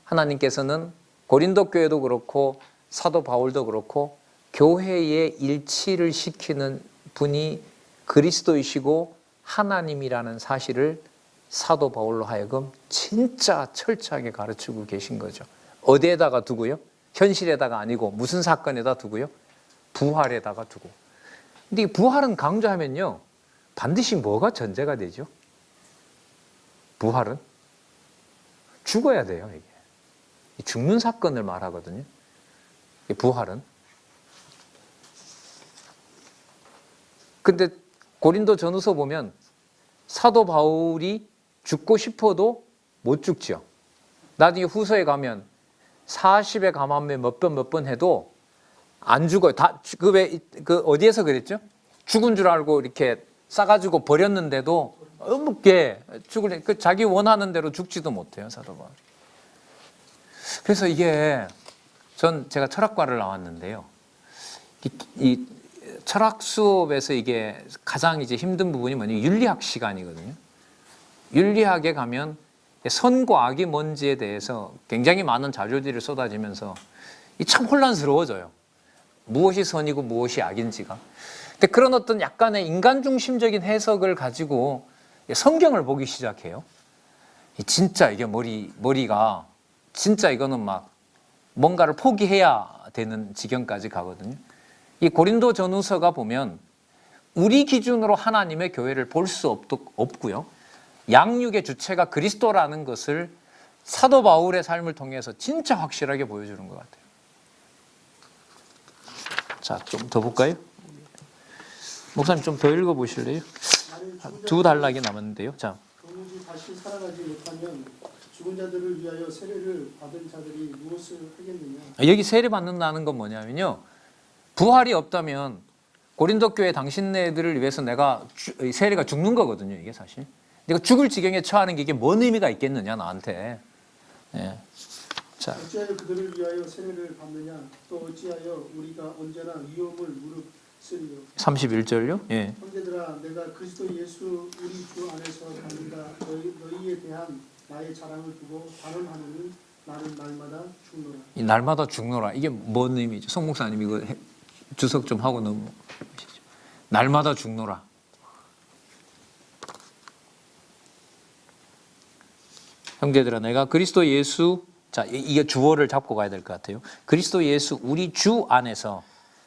하나님께서는 고린도 교회도 그렇고 사도 바울도 그렇고 교회의 일치를 시키는 분이 그리스도이시고 하나님이라는 사실을 사도 바울로 하여금 진짜 철저하게 가르치고 계신 거죠. 어디에다가 두고요? 현실에다가 아니고 무슨 사건에다 두고요? 부활에다가 두고. 근데 이 부활은 강조하면요, 반드시 뭐가 전제가 되죠? 부활은 죽어야 돼요. 이게 죽는 사건을 말하거든요. 부활은. 근데 고린도 전후서 보면 사도 바울이 죽고 싶어도 못 죽죠. 나중에 후서에 가면 40에 감함에 몇 번 해도 안 죽어요. 다 어디에서 그랬죠? 죽은 줄 알고 이렇게 싸가지고 버렸는데도 어묵게 자기 원하는 대로 죽지도 못해요, 사도 바울이. 그래서 이게 제가 철학과를 나왔는데요. 이 철학 수업에서 이게 가장 이제 힘든 부분이 뭐냐면 윤리학 시간이거든요. 윤리학에 가면 선과 악이 뭔지에 대해서 굉장히 많은 자료들이 쏟아지면서 참 혼란스러워져요. 무엇이 선이고 무엇이 악인지가. 근데 그런 어떤 약간의 인간 중심적인 해석을 가지고 성경을 보기 시작해요. 진짜 이게 머리가 진짜 이거는 막 뭔가를 포기해야 되는 지경까지 가거든요. 이 고린도 전후서가 보면 우리 기준으로 하나님의 교회를 볼 수 없고요. 양육의 주체가 그리스도라는 것을 사도 바울의 삶을 통해서 진짜 확실하게 보여주는 것 같아요. 자, 좀 더 볼까요? 목사님 좀 더 읽어보실래요? 두 단락이 남았는데요. 자, 도무지 다시 살아나지 못하면 죽은 자들을 위하여 세례를 받은 자들이 무엇을 하겠느냐. 여기 세례 받는다는 건 뭐냐면요, 부활이 없다면 고린도 교회 당신네들을 위해서 내가 세례가 죽는 거거든요. 이게 사실 내가 죽을 지경에 처하는 게 이게 뭔 의미가 있겠느냐 나한테. 예. 자, 어찌하여 그들을 위하여 세례를 받느냐. 또 어찌하여 우리가 언제나 위험을 무릅쓰리요. 31절요. 예. 형제들아, 내가 그리스도 예수 우리 주 안에서 받는다. 너희에 대한 나의 자랑을 두고 단언하노니 나는 날마다 죽노라. 이 날마다 죽노라. 이게 뭔 의미죠? 송 목사님 이거 주석 좀 하고 넘어가시죠. 날마다 죽노라. 형제들아, 내가 그리스도 예수, 자, 이게 주어를 잡고 가야 될 것 같아요. 그리스도 예수 우리 주 안에서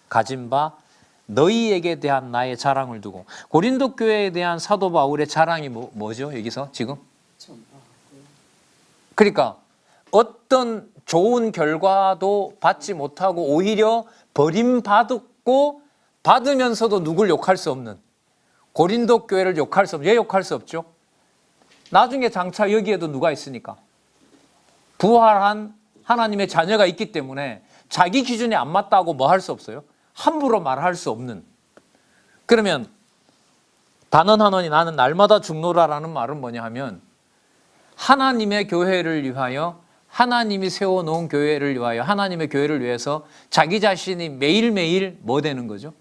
가진 바 너희에게 대한 나의 자랑을 두고. 고린도 교회에 대한 사도 바울의 자랑이 뭐죠? 여기서 지금? 그러니까 어떤 좋은 결과도 받지 못하고 오히려 버림받았고 받으면서도 누굴 욕할 수 없는, 고린도 교회를 욕할 수 없는. 왜 욕할 수 없죠? 나중에 장차 여기에도 누가 있으니까, 부활한 하나님의 자녀가 있기 때문에 자기 기준에 안 맞다고 뭐 할 수 없어요? 함부로 말할 수 없는. 그러면 단언하노니 나는 날마다 죽노라라는 말은 뭐냐 하면, 하나님의 교회를 위하여, 하나님이 세워놓은 교회를 위하여, 하나님의 교회를 위해서 자기 자신이 매일매일 뭐 되는 거죠?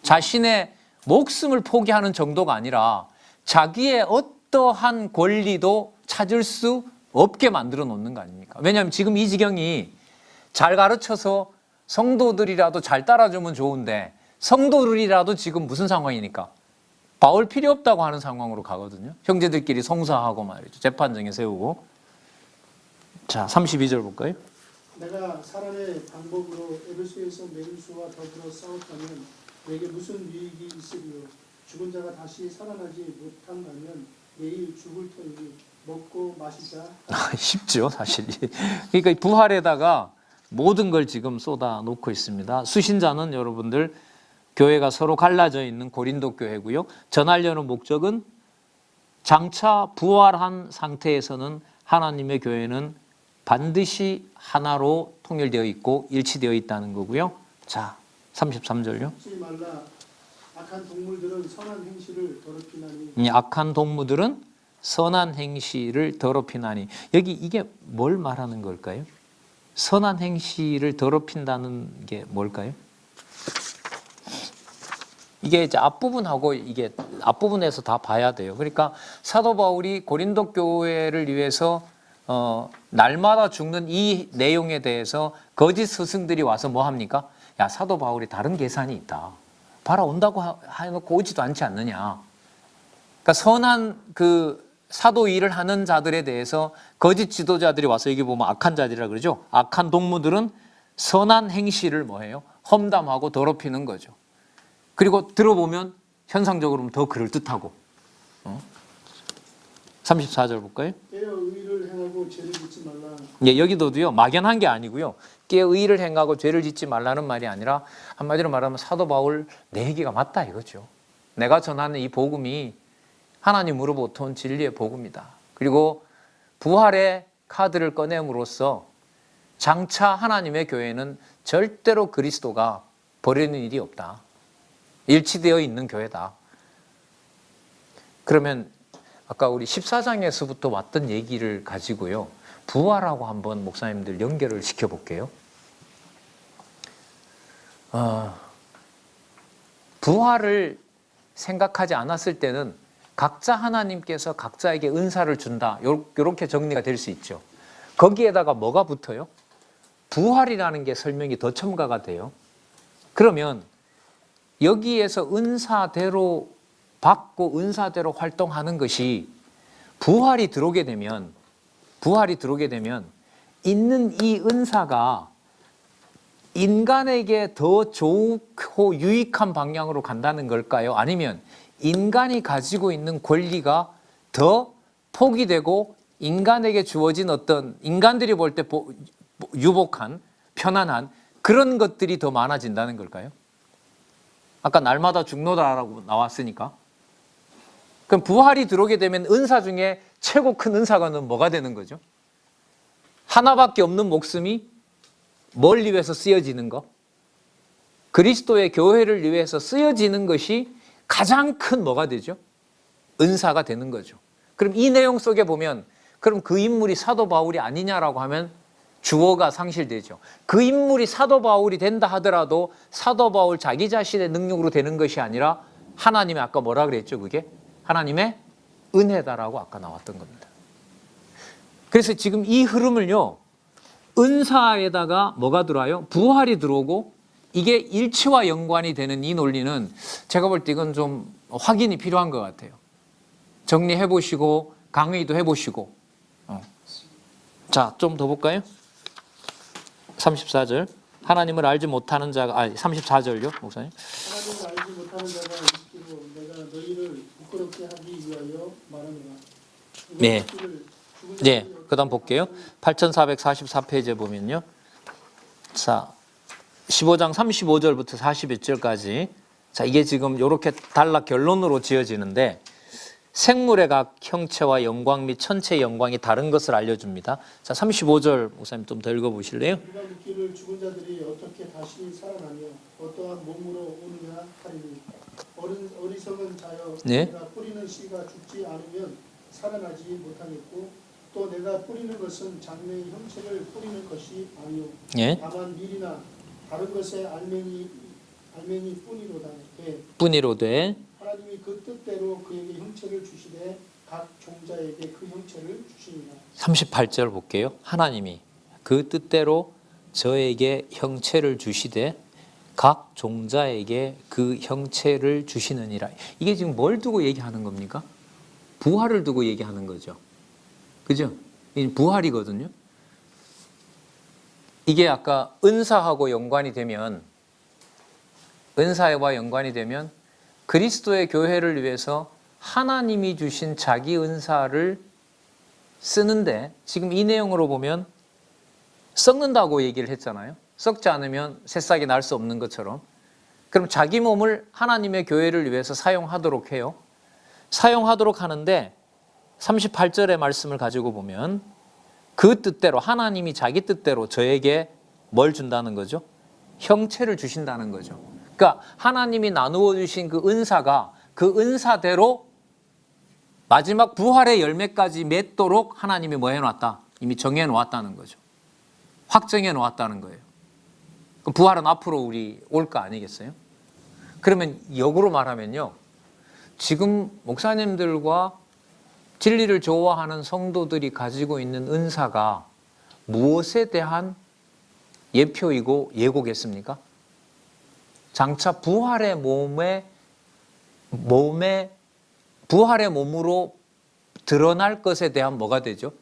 자신의 목숨을 포기하는 정도가 아니라 자기의 어떠한 권리도 찾을 수 없게 만들어 놓는 거 아닙니까? 왜냐하면 지금 이 지경이 잘 가르쳐서 성도들이라도 잘 따라주면 좋은데, 성도들이라도 지금 무슨 상황이니까? 바울 필요 없다고 하는 상황으로 가거든요. 형제들끼리 송사하고 말이죠. 재판정에 세우고. 자, 32절 볼까요? 내가 사람의 방법으로 에베소에서 메르수와 더불어 싸웠다면 내게 무슨 유익이 있으리요. 죽은 자가 다시 살아나지 못한다면 내일 죽을 터이니 먹고 마시자. 쉽죠, 사실. 그러니까 부활에다가 모든 걸 지금 쏟아 놓고 있습니다. 수신자는 여러분들 교회가 서로 갈라져 있는 고린도 교회고요. 전하려는 목적은 장차 부활한 상태에서는 하나님의 교회는 반드시 하나로 통일되어 있고 일치되어 있다는 거고요. 자, 33절요. 잊지 말라. 악한 동물들은 선한 행실을 더럽히나니. 악한 동물들은 선한 행실을 더럽히나니. 여기 이게 뭘 말하는 걸까요? 선한 행실을 더럽힌다는 게 뭘까요? 이게 이제 앞부분하고 이게 앞부분에서 다 봐야 돼요. 그러니까 사도 바울이 고린도 교회를 위해서 날마다 죽는 이 내용에 대해서 거짓 스승들이 와서 뭐 합니까? 야, 사도 바울이 다른 계산이 있다. 봐라, 온다고 해놓고 오지도 않지 않느냐. 그러니까 선한 그 사도 일을 하는 자들에 대해서 거짓 지도자들이 와서 여기 보면 악한 자들이라 그러죠. 악한 동무들은 선한 행실을 뭐해요? 험담하고 더럽히는 거죠. 그리고 들어보면 현상적으로는 더 그럴듯하고. 34절 볼까요? 깨어 의를 행하고 죄를 짓지 말라. 예, 여기도요 막연한 게 아니고요. 깨어 의를 행하고 죄를 짓지 말라는 말이 아니라 한마디로 말하면 사도 바울 내 얘기가 맞다 이거죠. 내가 전하는 이 복음이 하나님으로부터 온 진리의 복음이다. 그리고 부활의 카드를 꺼냄으로써 장차 하나님의 교회는 절대로 그리스도가 버리는 일이 없다. 일치되어 있는 교회다. 그러면 아까 우리 14장에서부터 왔던 얘기를 가지고요. 부활하고 한번 목사님들 연결을 시켜볼게요. 부활을 생각하지 않았을 때는 각자 하나님께서 각자에게 은사를 준다. 이렇게 정리가 될 수 있죠. 거기에다가 뭐가 붙어요? 부활이라는 게 설명이 더 첨가가 돼요. 그러면 여기에서 은사대로 받고 은사대로 활동하는 것이 부활이 들어오게 되면 있는 이 은사가 인간에게 더 좋고 유익한 방향으로 간다는 걸까요? 아니면 인간이 가지고 있는 권리가 더 포기되고 인간에게 주어진 어떤 인간들이 볼 때 유복한 편안한 그런 것들이 더 많아진다는 걸까요? 아까 날마다 죽노다라고 나왔으니까. 그럼 부활이 들어오게 되면 은사 중에 최고 큰 은사가 뭐가 되는 거죠? 하나밖에 없는 목숨이 뭘 위해서 쓰여지는 거? 그리스도의 교회를 위해서 쓰여지는 것이 가장 큰 뭐가 되죠? 은사가 되는 거죠. 그럼 이 내용 속에 보면 그럼 그 인물이 사도 바울이 아니냐라고 하면 주어가 상실되죠. 그 인물이 사도 바울이 된다 하더라도 사도 바울 자기 자신의 능력으로 되는 것이 아니라 하나님의 아까 뭐라 그랬죠? 그게 하나님의 은혜다라고 아까 나왔던 겁니다. 그래서 지금 이 흐름을요. 은사에다가 뭐가 들어와요? 부활이 들어오고 이게 일치와 연관이 되는 이 논리는 제가 볼 때 이건 좀 확인이 필요한 것 같아요. 정리해 보시고 강의도 해 보시고. 자, 좀 더 볼까요? 34절. 하나님을 알지 못하는 자가 34절요, 목사님. 하나님을 알지 못하는 자가 있기로 내가 너희를 부끄럽게 하기 위하여 말하노라. 네. 네, 그다음 볼게요. 8444페이지에 보면요. 자, 15장 35절부터 41절까지. 자, 이게 지금 이렇게 단락 결론으로 지어지는데 생물의 각 형체와 영광 및 천체의 영광이 다른 것을 알려줍니다. 자, 35절 목사님 좀 더 읽어보실래요? 우리가 묻기를 죽은 자들이 어떻게 다시 살아나며 어떠한 몸으로 오느냐 하리니 어리석은 자여 네. 내가 뿌리는 씨가 죽지 않으면 살아나지 못하겠고 또 내가 뿌리는 것은 장래의 형체를 뿌리는 것이 아니요 예. 다만 밀이나 다른 것의 알맹이 뿐이로다. 뿐이로 돼. 하나님이 그 뜻대로 그에게 형체를 주시되 각 종자에게 그 형체를 주시니라. 38절 볼게요. 하나님이 그 뜻대로 저에게 형체를 주시되 각 종자에게 그 형체를 주시느니라. 이게 지금 뭘 두고 얘기하는 겁니까? 부활을 두고 얘기하는 거죠. 그죠? 이 부활이거든요. 이게 아까 은사하고 연관이 되면 은사와 연관이 되면 그리스도의 교회를 위해서 하나님이 주신 자기 은사를 쓰는데 지금 이 내용으로 보면 썩는다고 얘기를 했잖아요. 썩지 않으면 새싹이 날 수 없는 것처럼. 그럼 자기 몸을 하나님의 교회를 위해서 사용하도록 해요. 사용하도록 하는데 38절의 말씀을 가지고 보면 그 뜻대로 하나님이 자기 뜻대로 저에게 뭘 준다는 거죠? 형체를 주신다는 거죠. 그러니까 하나님이 나누어 주신 그 은사가 그 은사대로 마지막 부활의 열매까지 맺도록 하나님이 뭐 해놨다? 이미 정해놓았다는 거죠. 확정해 놓았다는 거예요. 그럼 부활은 앞으로 우리 올 거 아니겠어요? 그러면 역으로 말하면요. 지금 목사님들과 진리를 좋아하는 성도들이 가지고 있는 은사가 무엇에 대한 예표이고 예고겠습니까? 장차 부활의 몸으로 드러날 것에 대한 뭐가 되죠?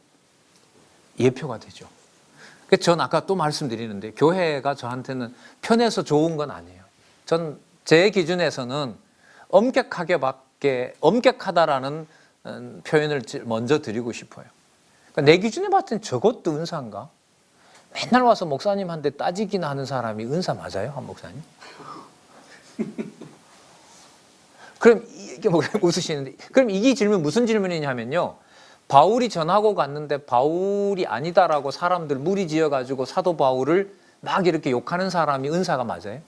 예표가 되죠. 그래서 전 아까 또 말씀드리는데 교회가 저한테는 편해서 좋은 건 아니에요. 전 제 기준에서는 엄격하다라는 표현을 먼저 드리고 싶어요. 그러니까 내 기준에 봤을 땐 저것도 은사인가? 맨날 와서 목사님한테 따지기나 하는 사람이 은사 맞아요? 한 목사님? 그럼 이게 웃으시는데, 그럼 이 질문 무슨 질문이냐면요. 바울이 전하고 갔는데 바울이 아니다라고 사람들 무리지어 가지고 사도 바울을 막 이렇게 욕하는 사람이 은사가 맞아요?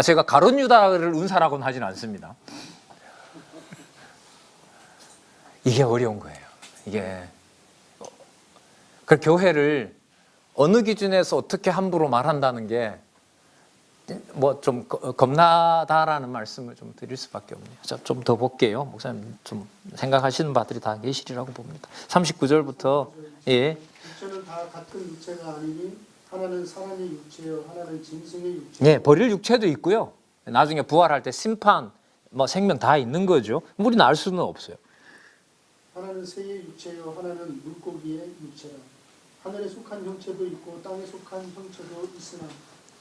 제가 가룟 유다를 은사라고는 하진 않습니다. 이게 어려운 거예요. 이게 그 교회를 어느 기준에서 어떻게 함부로 말한다는 게 뭐 좀 겁나다라는 말씀을 좀 드릴 수밖에 없네요. 좀 더 볼게요. 목사님 좀 생각하시는 바들이 다 계시리라고 봅니다. 39절부터 예. 육체는 다 같은 육체가 아니니 하나는 사람의 육체요 하나는 짐승의 육체. 네, 버릴 육체도 있고요. 나중에 부활할 때 심판, 뭐 생명 다 있는 거죠. 우리는 알 수는 없어요. 하나는 새의 육체요 하나는 물고기의 육체라. 하늘에 속한 형체도 있고 땅에 속한 형체도 있으나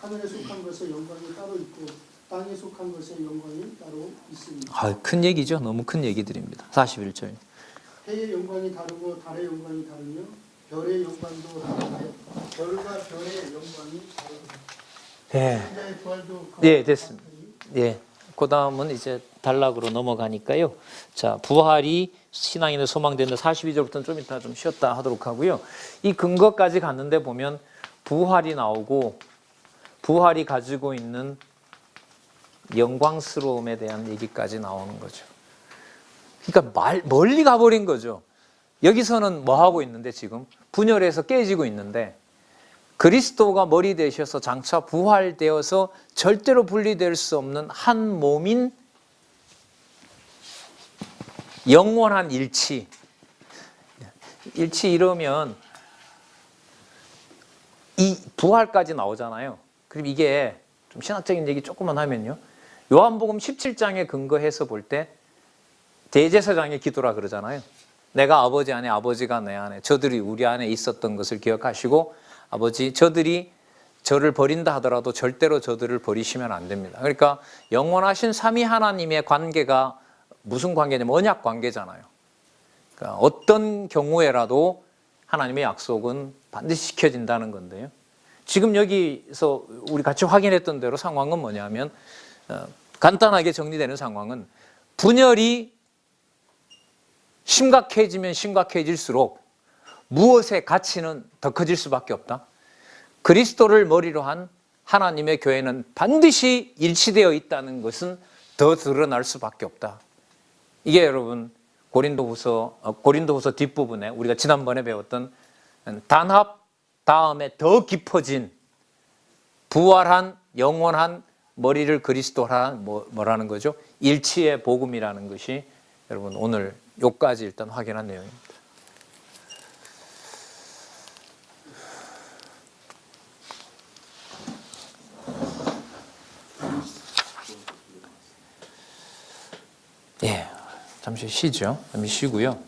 하늘에 속한 것의 영광이 따로 있고 땅에 속한 것의 영광이 따로 있습니다. 큰 얘기죠. 너무 큰 얘기들입니다. 41절. 해의 영광이 다르고 달의 영광이 다르며 별의 영광도 다르되 별과 별의 영광이 다르다. 예. 인자의 부활도 예, 됐습니다. 예. 그 다음은 이제 단락으로 넘어가니까요. 자, 부활이 신앙인의 소망되는 42절부터는 좀 이따 좀 쉬었다 하도록 하고요. 이 근거까지 갔는데 보면 부활이 나오고 부활이 가지고 있는 영광스러움에 대한 얘기까지 나오는 거죠. 그러니까 멀리 가버린 거죠. 여기서는 뭐 하고 있는데 지금 분열해서 깨지고 있는데 그리스도가 머리 되셔서 장차 부활되어서 절대로 분리될 수 없는 한 몸인 영원한 일치. 일치 이러면 이 부활까지 나오잖아요. 그럼 이게 좀 신학적인 얘기 조금만 하면요. 요한복음 17장에 근거해서 볼 때 대제사장의 기도라 그러잖아요. 내가 아버지 안에 아버지가 내 안에 저들이 우리 안에 있었던 것을 기억하시고 아버지 저들이 저를 버린다 하더라도 절대로 저들을 버리시면 안 됩니다. 그러니까 영원하신 삼위 하나님의 관계가 무슨 관계냐면 언약 관계잖아요. 그러니까 어떤 경우에라도 하나님의 약속은 반드시 지켜진다는 건데요. 지금 여기서 우리 같이 확인했던 대로 상황은 뭐냐면 간단하게 정리되는 상황은 분열이 심각해지면 심각해질수록 무엇의 가치는 더 커질 수밖에 없다. 그리스도를 머리로 한 하나님의 교회는 반드시 일치되어 있다는 것은 더 드러날 수밖에 없다. 이게 여러분 고린도후서 뒷부분에 우리가 지난번에 배웠던 단합 다음에 더 깊어진 부활한 영원한 머리를 그리스도라는 뭐라는 거죠? 일치의 복음이라는 것이 여러분 오늘 요까지 일단 확인한 내용입니다. 예, 잠시 쉬죠. 잠시 쉬고요.